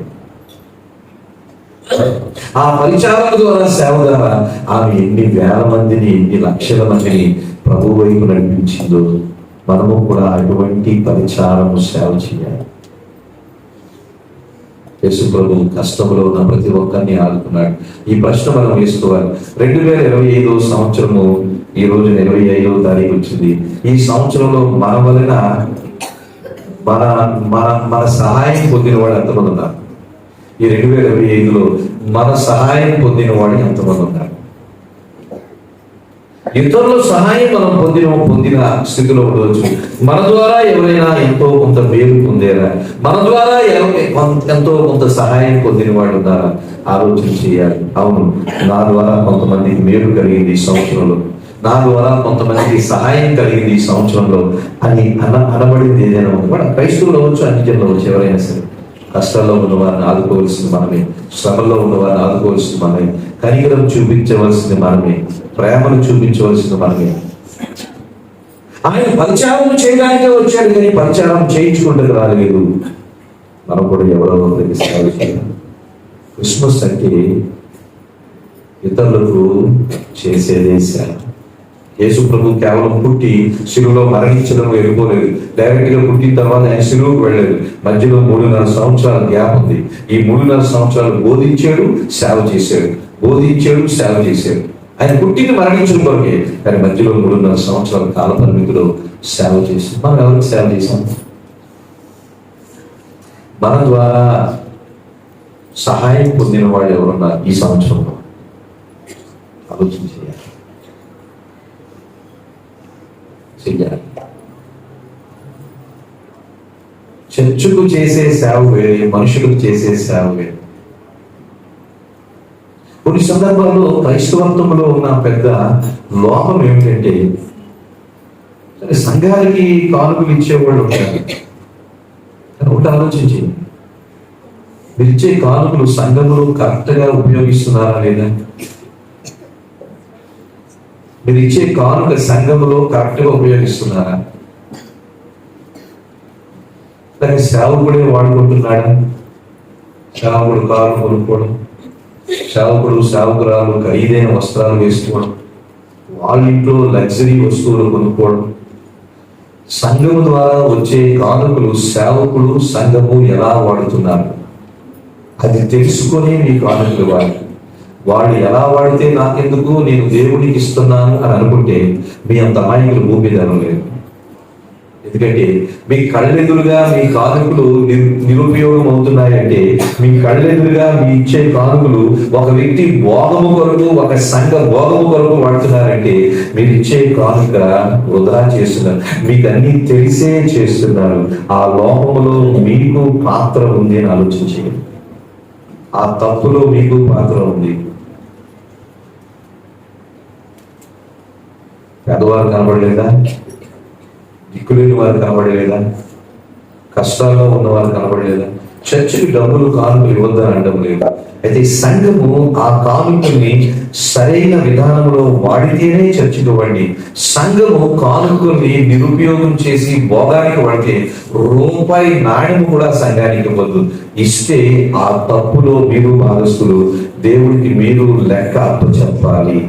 ఆ పరిచారం ద్వారా, సేవ ద్వారా ఆమె ఎన్ని వేల మందిని, ఎన్ని లక్షల మందిని ప్రభు వైపు నడిపించిందో మనము కూడా అటువంటి పరిచారము సేవ చేయాలి. యేసు ప్రభు కష్టంలో ఉన్న ప్రతి ఒక్కరిని ఆదుకున్నాడు. ఈ ప్రశ్న మనం వేసుకోవాలి. 2025 సంవత్సరము ఈ రోజు 25వ తారీఖు వచ్చింది. ఈ సంవత్సరంలో మన వలన మన మన మన సహాయం పొందిన వాడు ఎంతమంది ఉన్నారు? ఈ 2025లో మన సహాయం పొందిన వాడు ఎంతమంది ఉన్నారు? ఇతరుల సహాయం మనం పొందిన స్థితిలో ఉండవచ్చు. మన ద్వారా ఎవరైనా ఎంతో కొంత మేలు పొందేరా? మన ద్వారా ఎంతో కొంత సహాయం పొందిన వాడు ఉన్నారా? ఆలోచన చేయాలి. అవును, నా ద్వారా కొంతమందికి మేలు కలిగింది ఈ సంవత్సరంలో, నా ద్వారా కొంతమందికి సహాయం కలిగింది ఈ సంవత్సరంలో అని అనబడింది ఏదైనా ఉంది. మన క్రైస్తవులు అవ్వచ్చు, అన్ని జనులు అవ్వచ్చు, ఎవరైనా సరే కష్టాల్లో ఉన్న వారిని ఆదుకోవాల్సింది మనమే, శ్రమల్లో ఉన్న వారిని ఆదుకోవాల్సింది మనమే, కనికరం చూపించవలసింది మనమే, ప్రేమను చూపించవలసింది మనమే. ఆయన పరిచారం చేయడానికే వచ్చాడు, కానీ పరిచారం చేయించుకుంటే రాలేదు. మనం కూడా ఎవరో ఒకరికి సేవ చేయాలి. క్రిస్మస్ అంటే ఇతరులకు చేసేదే సేవ. యేసు ప్రభు కేవలం పుట్టి శిలువలో మరణించడం వెళ్ళిపోలేదు. డైరెక్ట్ గా పుట్టిన తర్వాత ఆయన శిలువకు వెళ్ళలేదు. మధ్యలో 3.5 సంవత్సరాల గ్యాప్ ఉంది. ఈ 3.5 సంవత్సరాలు బోధించాడు, సేవ చేశాడు, బోధించాడు, సేవ చేశాడు. ఆయన పుట్టిన మరణించడం కొరకే, కానీ మధ్యలో 3.5 సంవత్సరాల కాల పరిమితిలో సేవ చేశాడు. మనం ఎవరికి సేవ చేశాం? మన ద్వారా సహాయం పొందిన వాళ్ళు ఎవరున్నారు ఈ సంవత్సరంలో? ఆలోచన చేయాలి. చర్చకు చేసే సేవ వేరే, మనుషులకు చేసే సేవ వేరే. కొన్ని సందర్భాల్లో క్రైస్తవంలో ఉన్న పెద్ద లోపం ఏమిటంటే, సంఘానికి కానుకలు ఇచ్చేవాళ్ళు ఉంటారు. ఒకటి ఆలోచించి, మీరు ఇచ్చే కానుకలు సంఘంలో కరెక్ట్ గా ఉపయోగిస్తున్నారా లేదా? మీరు ఇచ్చే కానుక సంఘంలో కరెక్ట్ గా ఉపయోగిస్తున్నారా? దాన్ని సేవకుడే వాడుకుంటున్నాడా? సేవకుడు కారు కొనుక్కోవడం, సేవకురాలు ఖరీదైన వస్త్రాలు వేసుకోవడం, వాళ్ళ ఇంట్లో లగ్జరీ వస్తువులు కొనుక్కోవడం. సంఘము ద్వారా వచ్చే కానుకలు సేవకుడు, సంఘము ఎలా వాడుతున్నారు అది తెలుసుకొని మీ కానుకలు వాడు ఎలా వాడితే నాకెందుకు, నేను దేవునికి ఇస్తున్నాను అని అనుకుంటే మీ అంత అమాయకులు భూమి ధనం లేదు. ఎందుకంటే మీ కళ్ళెదురుగా మీ కానుకలు నిరుపయోగం అవుతున్నాయంటే, మీ కళ్ళెదురుగా మీ ఇచ్చే కానుకలు ఒక వ్యక్తి భోగము కొరకు, ఒక సంఘ భోగము కొరకు వాడుతున్నారంటే మీరు ఇచ్చే కానుక వృధా చేస్తున్నారు. మీకు అన్ని తెలిసే చేస్తున్నారు. ఆ లోపంలో మీకు పాత్ర ఉంది అని ఆలోచించేయండి. ఆ తప్పులో మీకు పాత్ర ఉంది. పేదవారు కనబడలేదా? దిక్కులేని వారు కనబడలేదా? కష్టాల్లో ఉన్నవారు కనబడలేదా? చర్చికి డబ్బులు కానుకలు ఇవ్వద్దని అనడం లేదు. అయితే సంఘము ఆ కానుకల్ని సరైన విధానంలో వాడితేనే చర్చికి ఇవ్వండి. సంఘము కానుకల్ని నిరుపయోగం చేసి భోగానికి వాడితే రూపాయి నాణ్యము కూడా సంఘానికి ఇవ్వద్దు. ఇస్తే ఆ తప్పులో మీరు భాగస్తులు. దేవుడికి మీరు లెక్క అప్పచెప్పాలి.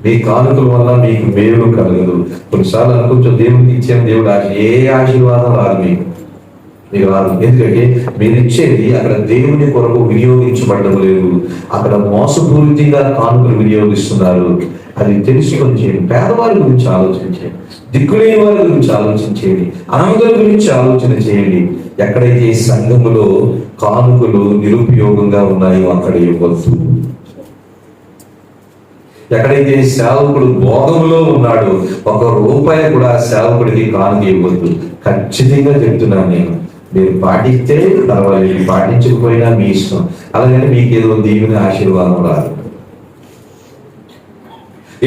మీ కానుకల వల్ల మీకు మేలు కలగదు. కొన్నిసార్లు అనుకుంటూ దేవుడికి ఇచ్చాను, దేవుడు ఏ ఆశీర్వాదం రాదు మీకు రాదు. ఎందుకంటే మీరు ఇచ్చేది అక్కడ దేవుని కొరకు వినియోగించబడడం లేదు, అక్కడ మోసపూరితంగా కానుకలు వినియోగిస్తున్నారు. అది తెలుసుకొని చేయండి. పేదవారి గురించి ఆలోచించండి, దిక్కులేని వారి గురించి ఆలోచించేయండి, అనాథల గురించి ఆలోచన చేయండి. ఎక్కడైతే సంఘములో కానుకలు నిరుపయోగంగా ఉన్నాయో అక్కడ ఇవ్వద్దు. ఎక్కడైతే సేవకుడు భోగంలో ఉన్నాడో ఒక రూపాయి కూడా సేవకుడికి కానుక ఇవ్వద్దు. ఖచ్చితంగా చెప్తున్నాను నేను. మీరు పాటిస్తే పర్వాలేదు, పాటించకపోయినా మీ ఇష్టం. అలాగని మీకు ఏదో దీవెన ఆశీర్వాదం రాదు.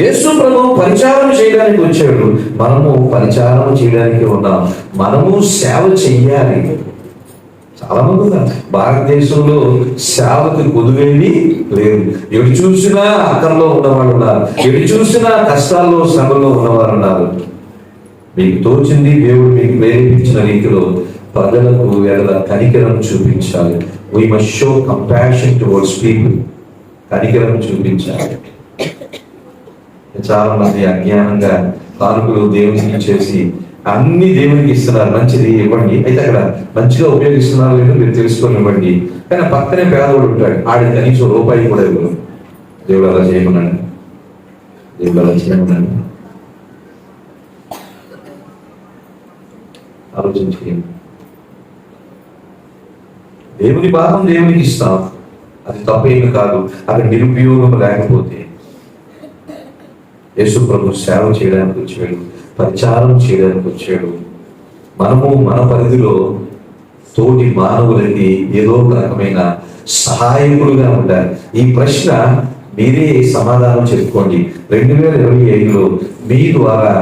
యేసు ప్రభు పరిచారం చేయడానికి వచ్చాడు, మనము పరిచారం చేయడానికి ఉన్నాం. మనము సేవ చెయ్యాలి. చాలా మంది ఉన్నారు భారతదేశంలో సేవకు కొదువేమి లేదు. ఎటు చూసినా అక్కర్లో ఉన్నవాళ్ళు ఉన్నారు, ఎటు చూసినా కష్టాల్లో శ్రమల్లో ఉన్నవారు ఉన్నారు. మీకు తోచింది దేవుడు మీకు ప్రేరేపించిన రీతిలో ప్రజలకు ఎడల కనికరం చూపించాలి. We must show compassion towards people. కనికరం చూపించాలి. చాలా మంది అజ్ఞానంగా కానుకలు దేవునికి ఇచ్చేసి అన్ని దేవునికి ఇస్తున్నారు, మంచిది ఇవ్వండి. అయితే అక్కడ మంచిగా ఉపయోగిస్తున్నారు లేదో మీరు తెలుసుకొని ఇవ్వండి. కానీ పక్కనే పేదవాడు ఉంటాడు, ఆడికి కనీసం రూపాయి కూడా ఇవ్వరు. దేవుడు అలా చేయమన్నాడు, దేవుడు అలా చేయమన్నాడు. ఆలోచించి దేవుని భాగం దేవునికి ఇస్తాం, అది తప్పేమి కాదు. అక్కడ నిరుపయోగం లేకపోతే యేసు ప్రభు సేవ చేయడానికి వచ్చాడు, పరిచారం చేయడానికి వచ్చాడు. మనము మన పరిధిలో తోటి మానవులకి ఏదో ఒక రకమైన సహాయకులుగా ఉండాలి. ఈ ప్రశ్న మీరే సమాధానం చెప్పుకోండి. 2025లో మీ ద్వారా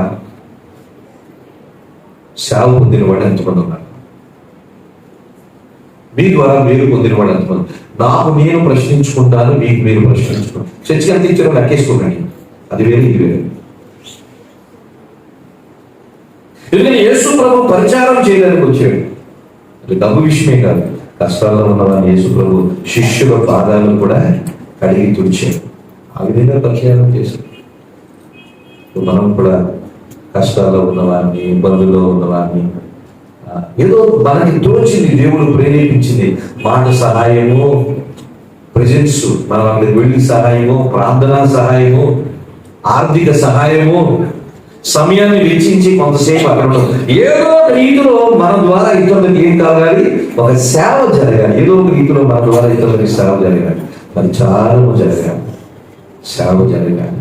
సేవ పొందిన వాడు ఎంతమంది ఉన్నారు? మీ ద్వారా మీరు పొందిన వాడు ఎంతమంది? నాకు నేను ప్రశ్నించుకుంటాను, మీకు మీరు ప్రశ్నించుకుంటాను. చర్చకి అంత ఇచ్చారో లెక్కేసుకోండి, అది వేరే ఇది వేరే. ఎందుకంటే యేసు ప్రభు పరిచారం చేయడానికి వచ్చాడు. అది డబ్బు విషయమే కాదు, కష్టాల్లో ఉన్నవాడిని యేసు ప్రభు శిష్యుల పాదాలను కూడా కడిగి తుడిచాడు. ఆ విధంగా పరిచారం చేశాడు. మనం కూడా కష్టాల్లో ఉన్నవాడిని, ఇబ్బందుల్లో ఉన్నవాడిని, ఏదో మనకి తోచింది, దేవుడు ప్రేరేపించింది, మాట సహాయము, ప్రెజెన్స్, మనం అక్కడికి వెళ్ళి సహాయము, ప్రార్థనా సహాయము, ఆర్థిక సహాయము, సమయాన్ని వెచ్చించి కొంతసేపు అక్కడ ఏదో ఒక రీతిలో మన ద్వారా ఇతరులకు ఏం కావాలి, ఒక సేవ జరగాలి. ఏదో ఒక రీతిలో మన ద్వారా ఇతరులకి సేవ జరగాలి, పరిచారము జరగాలి, సేవ జరగాలి.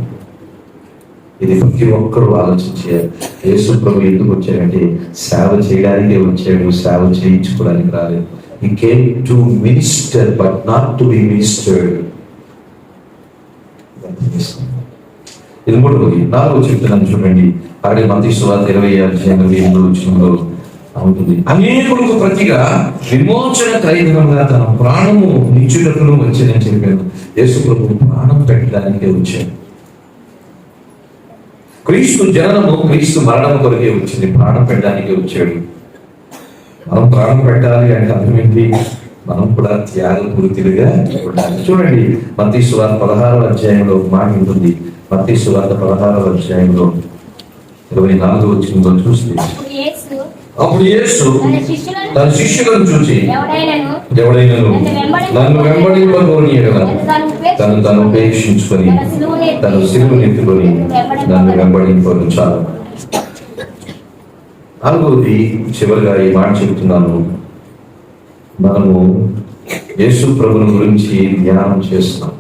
ఇది ప్రతి ఒక్కరూ ఆలోచించారు. యేసు ప్రభు ఎందుకు వచ్చాడంటే సేవ చేయడానికే వచ్చాడు, సేవ చేయించుకోవడానికి రాలేదు. He came to minister but not to be ministered. ఇది మూడవది. నాలుగో చెప్తున్నాను చూడండి, అక్కడ మత్తయి సువార్త 20:8 ఉంటుంది. అనేకులకు ప్రతిగా విమోచన క్రయధనంగా తన ప్రాణము నిచ్చుటకును వచ్చానని చెప్పాను. యేసు ప్రభు ప్రాణం పెట్టడానికే వచ్చాడు. క్రీస్తు జననము క్రీస్తు మరణం కొరకే వచ్చింది, ప్రాణం పెట్టడానికే వచ్చాడు. మనం ప్రాణం పెట్టాలి అంటే అర్థం ఏంటి? మనం కూడా త్యాగపూరితులుగా ఉండాలి. చూడండి, మత్తయి సువార్త 16వ ఒక మాట ఉంటుంది. మత్తయి సువార్త 16వ 24 చూస్తే, అప్పుడు యేసు తన శిష్యులను చూసి, ఎవడైనను నన్ను వెంబడింపగోని ఎడల తను ఉపేక్షించుకొని తన సిలువను ఎత్తుకొని నన్ను వెంబడింపను చాలు. నాలుగోది, చివరిగా ఈ మాట చెబుతున్నాను, మనము యేసు ప్రభుని గురించి ధ్యానం చేస్తున్నాం.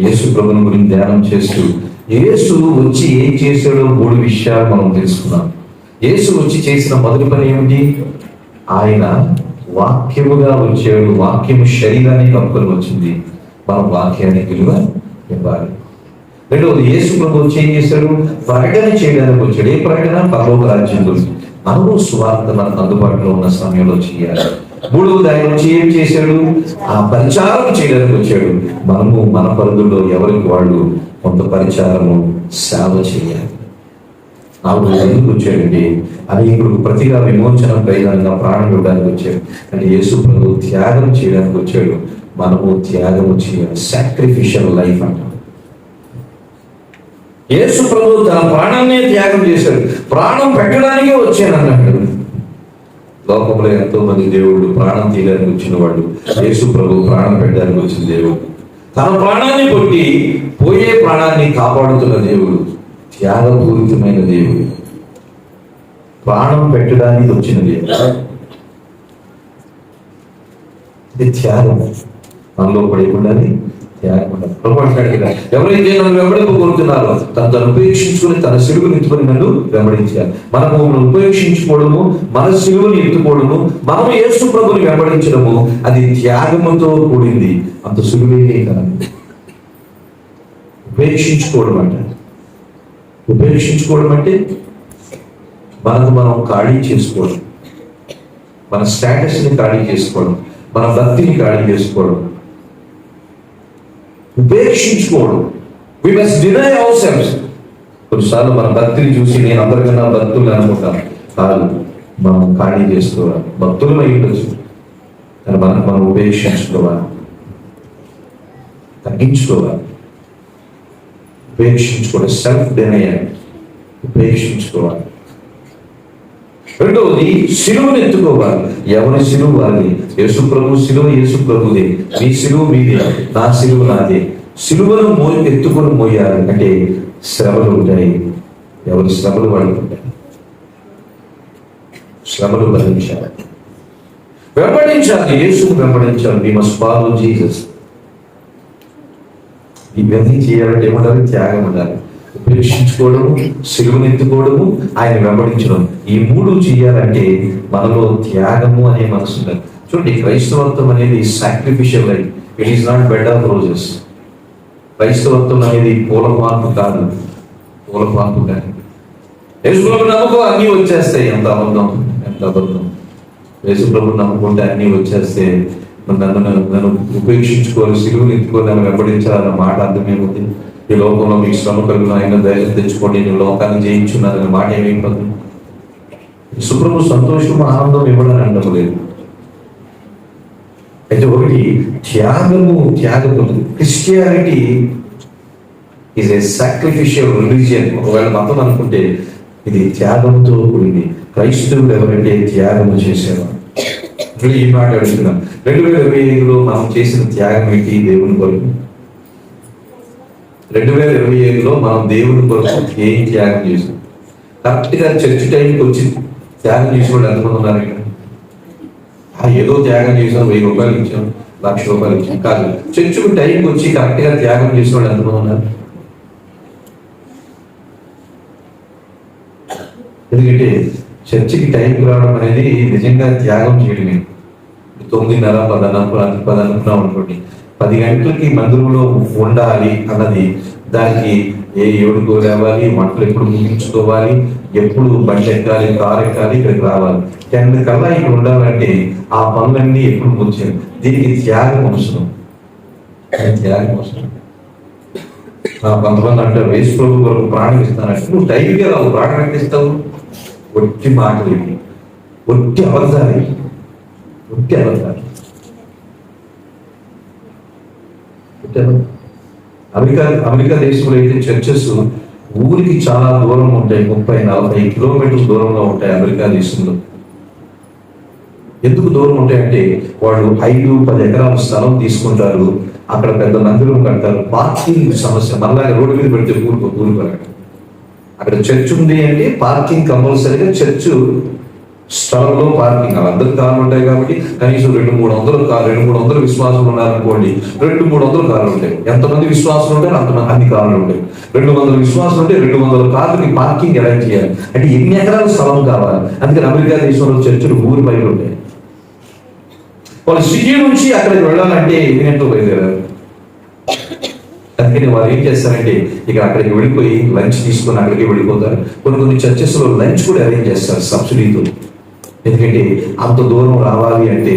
యేసు ప్రభుని గురించి ధ్యానం చేస్తూ యేసు వచ్చి ఏం చేశాడో 3 విషయాలు మనం తెలుసుకున్నాం. యేసు వచ్చి చేసిన మొదటి పని ఏమిటి? ఆయన వాక్యముగా వచ్చాడు. వాక్యము శరీరాన్ని కప్పుకొని వచ్చింది. మనం వాక్యానికి విలువ ఇవ్వాలి. రెండవది, యేసు ప్రభు వచ్చి ఏం చేశాడు? ప్రకటన చేయడానికి వచ్చాడు. ఏ ప్రకటన? పరలోక రాజ్యం గురించి. మనము సువార్త మనకు అందుబాటులో ఉన్న సమయంలో చేయాలి. మూడవది, ఆయన వచ్చి ఏం చేశాడు? ఆ పరిచారం చేయడానికి వచ్చాడు. మనము మన పరిధుల్లో ఎవరికి వాళ్ళు కొంత పరిచారము, సేవ చేయాలి. నాలుగు ఎందుకు వచ్చాడండి? అనేకులకు ప్రతిగా విమోచన ప్రయోజనంగా ప్రాణం ఇవ్వడానికి వచ్చాడు. అంటే యేసు ప్రభు త్యాగం చేయడానికి వచ్చాడు. మనము త్యాగము చేయాలి. సాక్రిఫిషియల్ లైఫ్ అంటాం. యేసు ప్రభు తన ప్రాణాన్నే త్యాగం చేశాడు. ప్రాణం పెట్టడానికే వచ్చాను అన్నాడు. లోకంలో ఎంతో మంది దేవుళ్ళు ప్రాణం తీయడానికి వచ్చిన వాళ్ళు, యేసు ప్రభు ప్రాణం పెట్టడానికి వచ్చిన దేవుడు. తన ప్రాణాన్ని కొట్టి పోయే ప్రాణాన్ని కాపాడుతున్న దేవుడు, త్యాగపూరితమైన దేవుడు, ప్రాణం పెట్టడానికి వచ్చిన దేవుడు. ఇది త్యాగం. మనలో పడి ఉండాలి, త్యాగం ఉండాలి. ప్రభు అంటాడు కదా, ఎవరైతే నన్ను వెంబడింప కోరుతున్నారో తను ఉపేక్షించుకుని తన సిలువను ఎత్తుకొని నన్ను వెంబడించాలి. మనము ఉపేక్షించుకోవడము, మన సిలువను ఎత్తుకోవడము, మనము యేసు ప్రభుని వెంబడించడము, అది త్యాగముతో కూడింది. అంత సులువే కాదు. ఉపేక్షించుకోవడం అంటే మనకు మనం ఖాళీ చేసుకోవడం, మన స్టేటస్ని ఖాళీ చేసుకోవడం, మన భక్తిని ఖాళీ చేసుకోవడం. ఉపేక్షించుకోవడం. We must deny ourselves. కొన్నిసార్లు మన భక్తిని చూసి నేను అందరికన్నా భక్తులు అనుకుంటాను. కాదు, మనం ఖాళీ చేసుకోవాలి. భక్తులమై ఉండొచ్చు, కానీ మనం ఉపేక్షించుకోవాలి, తగ్గించుకోవాలి. ఉపేక్షించుకోవాలి. Self denial. ఉపేక్షించుకోవాలి. రెండవది సిలువను ఎత్తుకోవాలి. ఎవరి సిలువ వారిది. యేసు ప్రభు సిలువ యేసు ప్రభుదే, మీ సిలువ మీదే, నా సిలువ నాదే. సిలువను ఎత్తుకొని మోయాలి అంటే శ్రమలు ఉంటాయి. ఎవరి శ్రమలు వాళ్ళకు ఉంటాయి. శ్రమలు భరించాలి, వెంబడించాలి, యేసును వెంబడించాలి. We must follow Jesus. ఇవన్నీ చేయాలంటే ఏమంటారు? త్యాగం ఉండాలి. ఉపేక్షించుకోవడము, సిలువను ఎత్తుకోవడము, ఆయన వెంబడించడం, ఈ మూడు చేయాలంటే మనలో త్యాగము అనే మనసు ఉండాలి. చూడండి, క్రైస్తవత్వం అనేది sacrificial life. It is not bed of roses. క్రైస్తవత్వం అనేది పూల మార్పు కాదు. పూల మార్పు కాదు. యేసుప్రభు నమ్మకం అన్నీ వచ్చేస్తాయి. ఎంత అబద్ధం, ఎంత అబద్ధం. యేసుప్రభు నమ్ముకుంటే అన్నీ వచ్చేస్తే నన్ను ఉపేక్షించుకోవాలి, సిలువను ఎత్తుకొని నన్ను వెంబడించాలన్న మాట అర్థమేముంది? ఈ లోకంలో మీకు శ్రమ కలుగును, ఆయన ధైర్యం తెచ్చుకోండి, నేను లోకాన్ని జయించున్నారనే మాట ఏమైపోతుంది? యేసుప్రభు సంతోషము ఆనందం ఇవ్వడానికి అండం లేదు. అయితే ఒకటి త్యాగము. Christianity is a sacrificial religion. ఒకవేళ మతం అనుకుంటే ఇది త్యాగంతో కూడింది. క్రైస్తవులు ఎవరంటే త్యాగము చేసేవారు. ఈ మాట అడుగుతున్నాం. 2025లో మనం చేసిన త్యాగం ఏంటి? దేవుని కొరకు. 2025లో మనం దేవుని కొరకు ఏం త్యాగం చేసాం? కరెక్ట్ గా చర్చ్ టైంకి వచ్చి త్యాగం చేసిన వాళ్ళు ఎంతమంది ఉన్నారు ఇక్కడ? ఏదో త్యాగం చేసాం, 1000 రూపాయలు ఇచ్చాం, 1,00,000 రూపాయలు ఇచ్చాం కాదు. చర్చ్కు టైంకి వచ్చి కరెక్ట్ గా త్యాగం చేసిన వాళ్ళు ఎంతమంది ఉన్నారు? ఎందుకంటే చర్చికి టైంకి రావడం అనేది నిజంగా త్యాగం చేయడమే. 9:30, 10 అనుకోండి, 10 గంటలకి మందిరంలో ఉండాలి అన్నది, దానికి ఏ ఏడుకో లేవాలి, మంటలు ఎప్పుడు ముగించుకోవాలి, ఎప్పుడు బండి ఎక్కాలి, కారు ఎక్కాలి, ఇక్కడికి రావాలి, 10 కల్లా ఇక్కడ ఉండాలంటే ఆ పనులన్నీ ఎప్పుడు ముగించాలి. దీనికి త్యాగం అవసరం. త్యాగం అవసరం. కొంతమంది అంటారు యేసు ప్రభు వరకు ప్రాణం ఇస్తానంటే, నువ్వు టైంగా రావు, ప్రాణం ఎంత ఇస్తావు? ఒట్టి మాటలు ఇవి, ఒట్టి అబద్ధాలు. అమెరికా దేశంలో అయితే చర్చెస్ ఊరికి చాలా దూరం ఉంటాయి. 30-40 కిలోమీటర్ల దూరంగా ఉంటాయి అమెరికా దేశంలో. ఎందుకు దూరం ఉంటాయంటే వాళ్ళు 5-10 ఎకరాల స్థలం తీసుకుంటారు, అక్కడ పెద్ద మందిరం కడతారు. పార్కింగ్ సమస్య. మళ్ళీ రోడ్డు మీద పెడితే ఊరుకోరు. అక్కడ చర్చ్ ఉంది అంటే పార్కింగ్ కంపల్సరీగా. చర్చ్ స్థలంలో పార్కింగ్. అందరికి కార్లు ఉంటాయి కాబట్టి కనీసం 200-300 విశ్వాసులు ఉన్నారనుకోండి, 200-300 కార్లు ఉంటాయి. ఎంతమంది విశ్వాసులు ఉంటారు అంతమంది, అన్ని కార్లు ఉంటాయి. 200 విశ్వాసులు ఉంటే 200 కార్లకి పార్కింగ్ అరేంజ్ చేయాలి. అంటే ఎన్ని ఎకరాల స్థలం కావాలి? అందుకని అమెరికా దేశంలో చర్చలు ఊరి బయట ఉంటాయి. వాళ్ళు సిటీ నుంచి అక్కడికి వెళ్ళాలంటే ఎన్ని గంటలు బయలుదేరారు. అందుకని వాళ్ళు ఏం చేస్తారంటే ఇక్కడ అక్కడికి వెళ్ళిపోయి లంచ్ తీసుకొని అక్కడికి వెళ్ళిపోతారు. కొన్ని చర్చెస్ లో లంచ్ కూడా అరేంజ్ చేస్తారు సబ్సిడీతో. ఎందుకంటే అంత దూరం రావాలి అంటే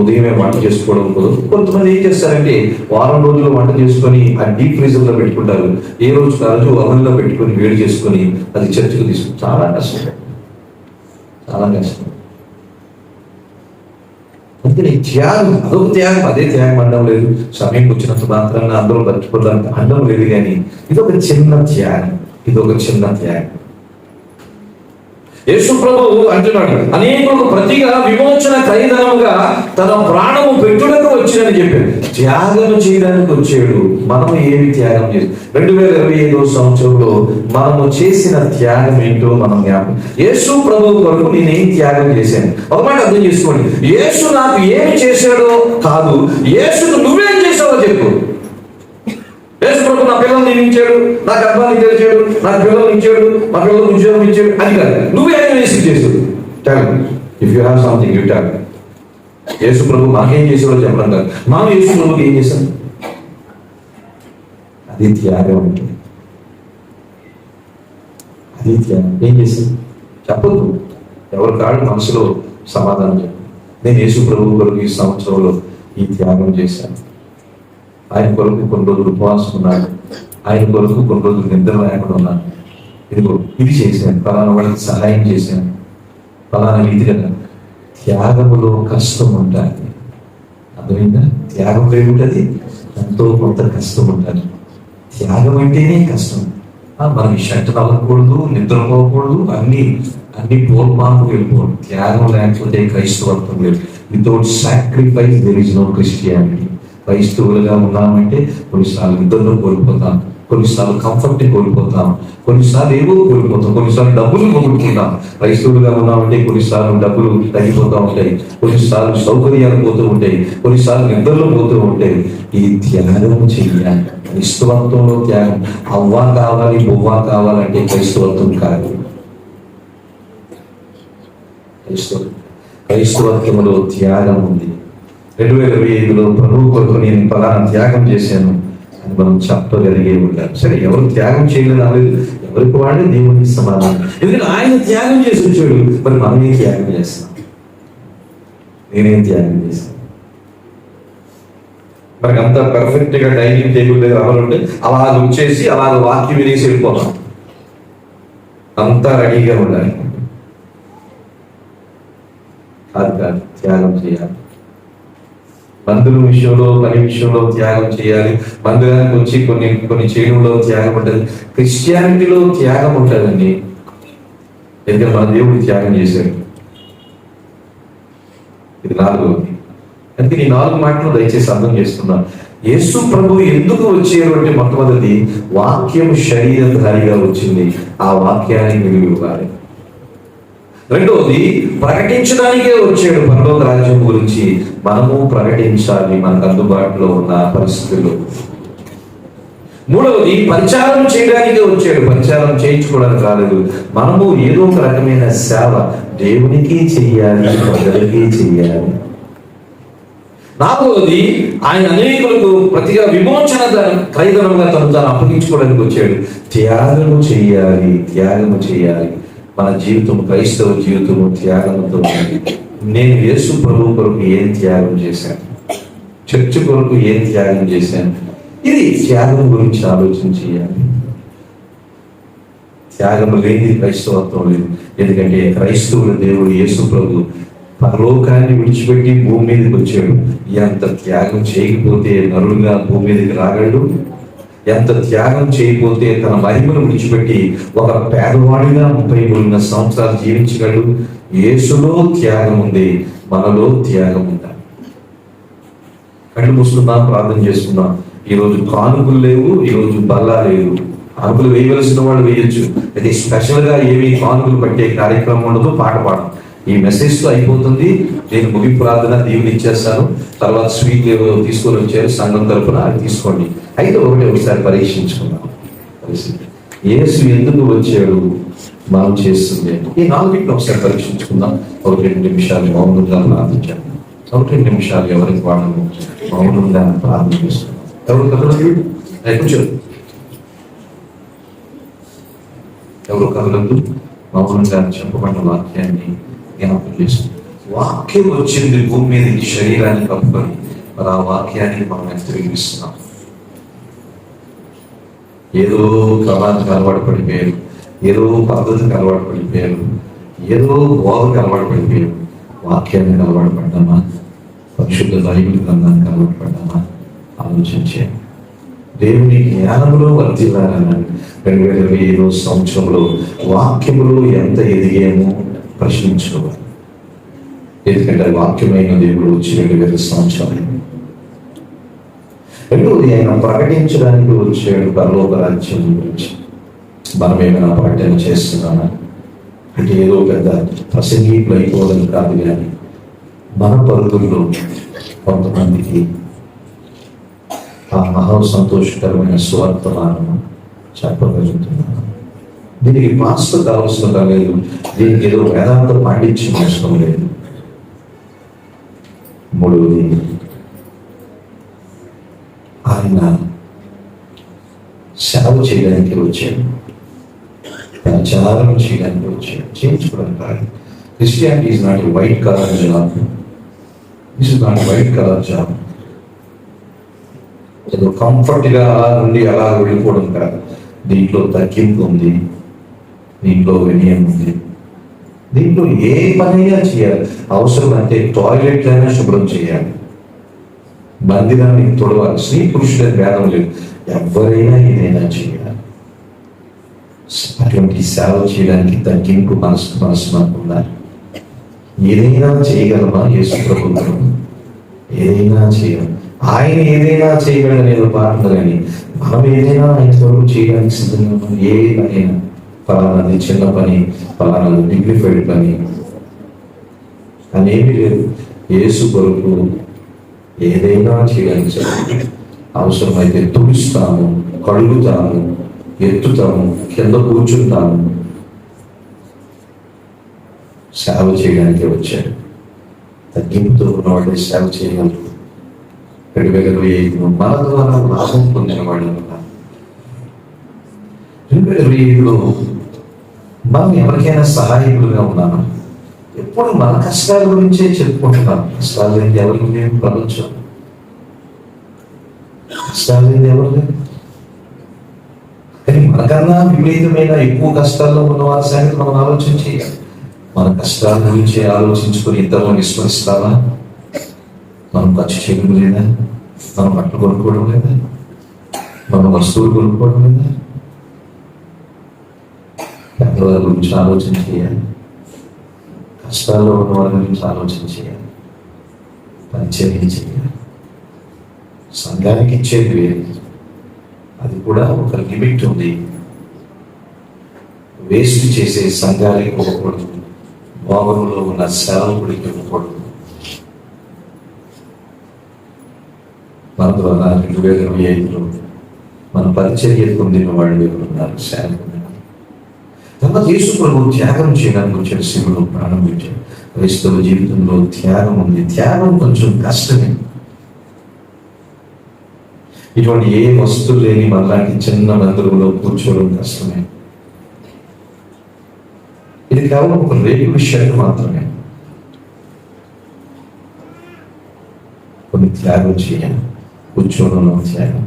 ఉదయమే వంట చేసుకోవడం కుదరదు. కొంతమంది ఏం చేస్తారంటే వారం రోజులు వంట చేసుకొని ఆ డీప్ ఫ్రీజర్ లో పెట్టుకుంటారు. ఏ రోజు కాదు ఓవెన్ లో పెట్టుకొని వేడి చేసుకొని అది చర్చకు తీసుకుంటారు. చాలా కష్టం. అందుకని త్యాగం, అదొక త్యాగం. అదే త్యాగం అనడం లేదు. సమయం వచ్చినంత మాత్రాన్ని అందరూ బతుకుకోవడానికి అనడం లేదు. కానీ ఇదొక చిన్న త్యాగం. యేసు ప్రభువు అంటున్నాడు, అనేకులకు ప్రతిగా విమోచన ఖరీదనముగా తన ప్రాణము పెట్టుటకు వచ్చినని చెప్పాడు. త్యాగం చేయడానికి వచ్చాడు. మనం ఏమి త్యాగం చేసి 2025 సంవత్సరంలో మనము చేసిన త్యాగం ఏంటో మనం జ్ఞాపకం. యేసు ప్రభువు కొరకు నేనేం త్యాగం చేశాను? ఒక మాట అర్థం చేసుకోండి. యేసు నాకు ఏమి చేశాడో కాదు, యేసుకు నువ్వేం చేసావో చెప్పు. యేసు ప్రభు నా పిల్లల్ని నియమించాడు, నా గర్భాన్ని తెరిచాడు, నాకు పిల్లల్ని ఇచ్చాడు, మా పిల్లలకు ఉద్యోగం ఇచ్చాడు, అది కాదు. నువ్వేం యేసు చేసావు? Tell. If you have something you tell. యేసు ప్రభు మాకేం చేసాడో చెప్పడం కాదు, మనం యేసు ప్రభుకి ఏం చేశాం? అది త్యాగం అంటే. ఏం చేశాం చెప్పద్దు. ఎవరి కాడు మనసులో సమాధానం చెప్పు. నేను యేసు ప్రభు కొరకు ఈ సంవత్సరంలో ఈ త్యాగం చేశాను. ఆయన కొరకు కొన్ని రోజులు ఉపవాసం ఉన్నాను, ఆయన కొరకు కొన్ని రోజులు నిద్ర లేకుండా ఉన్నాను. ఇది చేశాను, ఫలానా వాళ్ళకి సహాయం చేశాను, ఫలానా రీతిగా. త్యాగములో కష్టం ఉంటుంది. అర్థమైందా? త్యాగం ఏమిటది? ఎంతో కొంత కష్టం ఉంటుంది. త్యాగం అంటేనే కష్టం. మనకి షర్ట్ నవ్వకూడదు, నిద్రపోకూడదు, అన్ని అన్ని పూర్వానికి వెళ్ళిపోవడం. త్యాగం లేకపోతే క్రైస్తవత్వం లేదు. Without sacrifice there is no Christianity. క్రైస్తవులుగా ఉన్నామంటే కొన్నిసార్లు ఇద్దరిలో కోల్పోతాం, కొన్నిసార్లు కంఫర్ట్ కోల్పోతాం, కొన్నిసార్లు ఏవో కోల్పోతాం, కొన్నిసార్లు డబ్బులు కోల్పోతాం. క్రైస్తవులుగా ఉన్నామంటే కొన్నిసార్లు డబ్బులు తగ్గిపోతూ ఉంటాయి, కొన్నిసార్లు సౌకర్యాలు పోతూ ఉంటాయి, కొన్నిసార్లు నిద్రలు పోతూ ఉంటాయి. ఈ త్యాగం చెయ్యాలి. క్రైస్తవత్వంలో త్యాగం. అవ్వా కావాలి, బొవ్వా కావాలంటే క్రైస్తవత్వం కాదు. క్రైస్తవత్వంలో త్యాగం ఉంది. 2025లో ప్రభువు కొరకు నేను పలానా త్యాగం చేశాను అని మనం చెప్పగలిగే ఉంటారు. సరే, ఎవరు త్యాగం చేయలేదు అనేది ఎవరికి వాడే దేవునికి సమాధానం. ఎందుకంటే ఆయన త్యాగం చేసి వచ్చాడు, మరి మనమే త్యాగం చేస్తాం. నేనేం త్యాగం చేస్తాను? మనకి అంతా పర్ఫెక్ట్ గా డైనింగ్ టేబుల్ దగ్గర అమలుంటే అలాగ వచ్చేసి అలాగ వాక్యం వినేసి వెళ్ళిపోతాం. అంతా రెడీగా ఉండాలి. కాదు, త్యాగం చేయాలి. మందుల విషయంలో, పని విషయంలో త్యాగం చేయాలి. మందిరానికి వచ్చి కొన్ని చేయడంలో త్యాగం ఉంటుంది. క్రిస్టియానిటీలో త్యాగం ఉంటుందండి. ఎందుకంటే మన దేవుడు త్యాగం చేశాడు. ఇది 4వది. అందుకే ఈ 4 మాటలు దయచేసి అర్థం చేసుకున్నాను. యేసు ప్రభు ఎందుకు వచ్చారు అంటే మొట్టమొదటి వాక్యం శరీరధారిగా వచ్చింది. ఆ వాక్యాన్ని విలువ ఇవ్వాలి. రెండవది ప్రకటించడానికే వచ్చాడు. పరలోక రాజ్యం గురించి మనము ప్రకటించాలి మనకు అందుబాటులో ఉన్న పరిస్థితుల్లో. మూడవది పరిచారం చేయడానికే వచ్చాడు. పరిచారం చేయించుకోవడానికి రాలేదు. మనము ఏదో ఒక రకమైన సేవ దేవునికి చెయ్యాలి, ప్రజలకి చెయ్యాలి. నాలుగవది ఆయన అనేకులకు ప్రతిగా విమోచన క్రైదనంగా తాను అప్పగించుకోవడానికి వచ్చాడు. త్యాగము చెయ్యాలి, త్యాగము చేయాలి. మన జీవితం, క్రైస్తవ జీవితము త్యాగంతో ఉంది. నేను యేసు ప్రభు కొరకు ఏం త్యాగం చేశాను, చర్చ్ కొరకు ఏం త్యాగం చేశాను, ఇది త్యాగం గురించి ఆలోచన చేయాలి. త్యాగం లేని క్రైస్తవత్వం లేదు. ఎందుకంటే క్రైస్తవుల దేవుడు యేసు ప్రభు పరలోకాన్ని విడిచిపెట్టి భూమి మీదకి వచ్చాడు. ఎంత త్యాగం చేయకపోతే నరుడుగా భూమి మీదకి రాగలడు? ఎంత త్యాగం చేయకపోతే తన మహిమను విడిచిపెట్టి ఒక పేదవాడిగా 33 సంవత్సరాలు జీవించగలడు? యేసులో త్యాగం ఉంది, మనలో త్యాగం ఉండాలి. కళ్ళు మూసుకుందాం, ప్రార్థన చేసుకుందాం. ఈరోజు కానుకలు లేవు, ఈరోజు బల్లా లేవు. కానుకలు వేయవలసిన వాళ్ళు వేయొచ్చు. అయితే స్పెషల్ గా ఏమి కానుకలు పట్టే కార్యక్రమం ఉండదు, పాట పాడడం. ఈ మెసేజ్ తో అయిపోతుంది. నేను ముగింపు ప్రార్థన దీవుని ఇచ్చేస్తాను. తర్వాత స్వీట్ తీసుకొని వచ్చారు సంఘం తరపున, అది తీసుకోండి. అయితే ఒకసారి పరీక్షించుకున్నాం. యేసు ఎందుకు వచ్చాడు, మనం చేస్తుంది ఈ 4 ఒకసారి పరీక్షించుకుందాం. 1-2 నిమిషాలు మౌనంగా ప్రార్థించాను. 1-2 నిమిషాలు ఎవరికి వాడము మౌనంగా ప్రార్థన చేస్తున్నాం. ఎవరు కదలదు, కూర్చోరు. ఎవరు కదలదు, మౌనంగా చెప్పబడిన వాక్యాన్ని జ్ఞాపకం చేస్తుంది. వాక్యం వచ్చింది భూమి మీద శరీరాన్ని కప్పుకొని, మరి ఆ వాక్యాన్ని మనం వ్యక్తీకరిస్తున్నాం. ఏదో క్రమానికి అలవాటు పడిపోయారు, ఏదో పద్ధతికి అలవాటు పడిపోయారు, ఏదో బోధకు అలవాటు పడిపోయారు. వాక్యానికి అలవాటు పడ్డామా? పరిశుద్ధ బైబిల్ గ్రంథానికి అలవాటు పడ్డామా? ఆలోచించే దేవుని జ్ఞానంలో వర్తిల్లాలన్నాడు. 2025 సంవత్సరంలో వాక్యములో ఎంత ఎదిగామో ప్రశ్నించుకోవాలి. ఎందుకంటే వాక్యమైన దేవుడు వచ్చి 2000 సంవత్సరాలు. రెండోది ఆయన ప్రకటించడానికి వచ్చాడు పరలోక రాజ్యం గురించి. మనం ఏమైనా ప్రకటన చేస్తున్నామా అంటే ఏదో పెద్ద ప్రసంగీకులు అయిపోవడం కాదు, కానీ మన పరుగుల్లో కొంతమందికి ఆ మహా సంతోషకరమైన స్వార్థమానం చెప్పగలుగుతున్నాను. దీనికి పాస్టర్ కావాల్సిన లేదు, దీనికి ఏదో వేదాంత పాండిత్యం అవసరం లేదు. మూడవది ఆయన సేవ చేయడానికి వచ్చాడు, ప్రచారం చేయడానికి వచ్చాడు, చేయించుకోవడానికి కాదు. Christianity is not a white colour job. This is not white colour job. ఏదో కంఫర్ట్ గా నుండి అలా వెళ్ళిపోవడం కాదు. దీంట్లో తగ్గింపు ఉంది, దీంట్లో వినయం ఉంది, దీంట్లో ఏ పనైనా చేయాలి. అవసరం అంటే టాయిలెట్ అయినా శుభ్రం చేయాలి, మందిరాన్ని తొడవాలి. స్త్రీ పురుషుల భేదం లేదు, ఎవరైనా ఏదైనా చేయాలి. అటువంటి సేవ చేయడానికి తగ్గింపు మనసు మనకు ఉండాలి. ఏదైనా చేయగలమా యేసు ప్రభుత్వం? ఏదైనా చేయగలం. ఆయన ఏదైనా చేయగలని నేను పాటలు కానీ మనం ఏదైనా ఆయన కొరకు చేయడానికి సిద్ధంగా ఉన్నాం. ఏ పనైనా, ఫలానాది చిన్న పని, ఫలానాది డిగ్నిఫైడ్ పని అనేమి లేదు. యేసు కొరకు ఏదైనా చేయడానికి సిద్ధం. అవసరమైతే తుడుస్తాము, కడుగుతాము, ఎత్తుతాము, కింద కూర్చుంటాము. సేవ చేయడానికి వచ్చాడు. తగ్గింపుతో ఉన్నవాడే సేవ చేయగలరు. 2025 మన ద్వారా లాభం పొందిన వాళ్ళు 2025లో మనం ఎవరికైనా సహాయకులుగా ఉన్నామా? ఎప్పుడు మన కష్టాల గురించే చెప్పుకుంటున్నాం. కష్టాలు లేని ఎవరికి మేము ప్రపంచం, కష్టాలు లేని ఎవరు లేదు. కానీ మనకన్నా విపరీతమైన ఎక్కువ కష్టాల్లో ఉన్న వారి సంగతి మనం ఆలోచన చేయాలి. మన కష్టాల గురించి ఆలోచించుకొని ఇతరులను విస్మరిస్తామా? మనం ఖర్చు చేయడం లేదా? మనం బట్టలు కొనుక్కోవడం లేదా? మనం వస్తువులు కొనుక్కోవడం లేదా? పేదవారి గురించి ఆలోచన చేయాలి. కష్టాల్లో ఉన్న వారి గురించి ఆలోచన చేయాలి. పరిచర్య చేయాలి. సంఘానికి ఇచ్చేది వేరు, అది కూడా ఒక లిమిట్ ఉంది. వేస్ట్ చేసే సంఘానికి ఇవ్వకూడదు, భోగంలో ఉన్న సేవకుడికి ఇవ్వకూడదు. మన ద్వారా 2025లో మన పరిచర్య పొందిన వాళ్ళు ఉన్నారు, సేవకులు. తర్వాత యేసు ప్రభువు త్యాగం చేయడానికి వచ్చాడు. శివుడు ప్రారంభించాడు. క్రైస్తవ జీవితంలో త్యాగం ఉంది. త్యాగం కొంచెం కష్టమే. ఇటువంటి ఏ వస్తువు లేని మనలాంటి చిన్న మందిరంలో కూర్చోవడం కష్టమే. ఇది కేవలం ఒక రేపు షర్ట్ మాత్రమే. కొన్ని త్యాగం చేయాలి. కూర్చోవడంలో త్యాగం,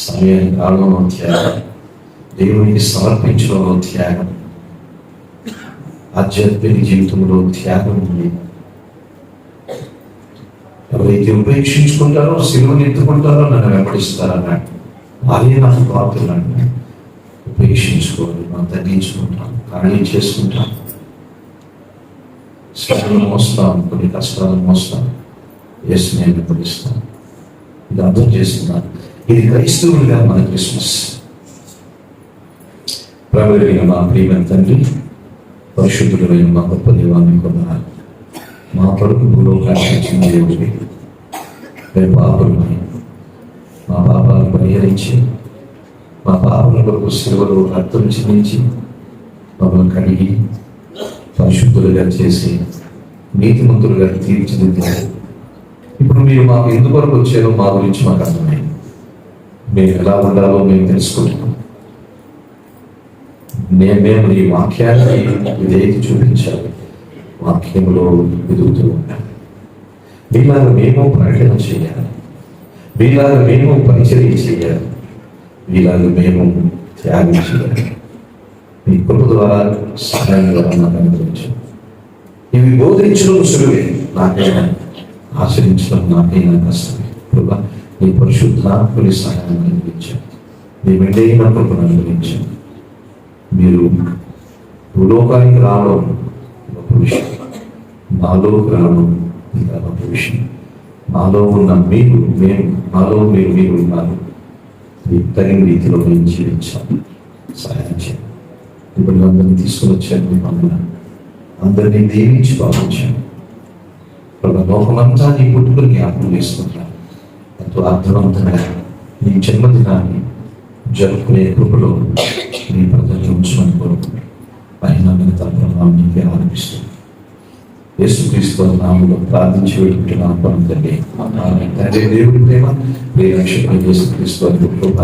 సమయాన్ని కాలంలో త్యాగం, దేవునికి సమర్పించడంలో త్యాగం, ఆధ్యాత్మిక జీవితంలో త్యాగం ఉంది. ఎవరైతే ఉపేక్షించుకుంటారో, శిలువను ఎత్తుకుంటారో నన్ను వెంబడిస్తారన్నాడు. అదే నాకు పాత్రలు. ఉపేక్షించుకోవాలి, మనం తగ్గించుకుంటాం, ఖాళీ చేసుకుంటాం, శ్రమలు మోస్తాం, కొన్ని కష్టాలు మోస్తాం, యేసుని వెంబడిస్తాం. ఇది అర్థం చేసుకున్నాను. ఇది క్రైస్తవులుగా మన క్రిస్మస్. ప్రభువైన మా ప్రియమైన తండ్రి, పరిశుద్ధుడైన మా గొప్ప దేవాన్ని కొందనాలు. మా కొరకు భూలోకానికి వచ్చిన దేవుడివి. మేము పాపలున్నాయి. మా పాపాలను పరిహరించి, మా పాపల కొరకు శిలువలో రక్తం చిందించి మమ్మల్ని కడిగి పరిశుద్ధులుగా చేసి నీతిమంతులుగా తీర్చిదిద్దారు. ఇప్పుడు మీరు మాకు ఎందువరకు వచ్చారో మా గురించి మాకు అర్థమైంది. మేము ఎలా ఉండాలో మేము తెలుసుకుంటున్నాం. మేము ఈ వాక్యాన్ని విధేయత చూపించాలి. వాక్యంలో ఎదుగుతూ ఉండాలి. మీలాగా మేము ప్రకటన చేయాలి. మీలాగా మేము పరిచర్య చేయాలి. మీలాగా మేము త్యాగం చేయాలి. మీ కృప ద్వారా, సహాయం ద్వారా నాకు అనుగ్రహించండి. ఇవి బోధించడం సులువే, నాకైనా ఆచరించడం నాకైనా కష్టమే. కృప నీ పరిశుద్ధాత్మని సహాయం అనుగ్రహించండి. మీ మెండైన కృపను అనుగ్రహించండి. మీరు భూలోకానికి రావడం గొప్ప విషయం, మాలోకి రావడం ఇంకా గొప్ప విషయం. మాలో ఉన్న మీరు మాలో మీరు ఉన్నారు. తగిన రీతిలో మేము జీవించాలి. సహాయం చేయండి. ఇప్పుడు అందరినీ తీసుకుని వచ్చాను. మీ పనులు అందరినీ దీవించి భావించాను. లోకమంతా నీ పుట్టుకలు జ్ఞాపకం చేసుకుంటాను. ఎంతో అర్థవంతంగా నీ జన్మదినాన్ని జరుపుకునే కృపలో నీ ప్రజల్ని ఉంచమని కోరుకుంటున్నాను. పైన తన నీకే ఆలపిస్తుంది. యేసుక్రీస్తు నామములో ప్రార్థించి పెట్టుకుంటున్నాను. తండ్రి, తండ్రి దేవుడి ప్రేమ, ప్రియరక్షకుడు యేసుక్రీస్తు వారి కృప,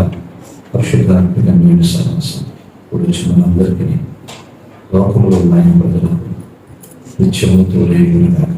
పరిశుద్ధాత్మక మేలు సహవాసం వచ్చిన మనందరికీ లోకంలో ఉన్న ఆయన ప్రజలకు నిత్యము తోడై ఉండుగాక.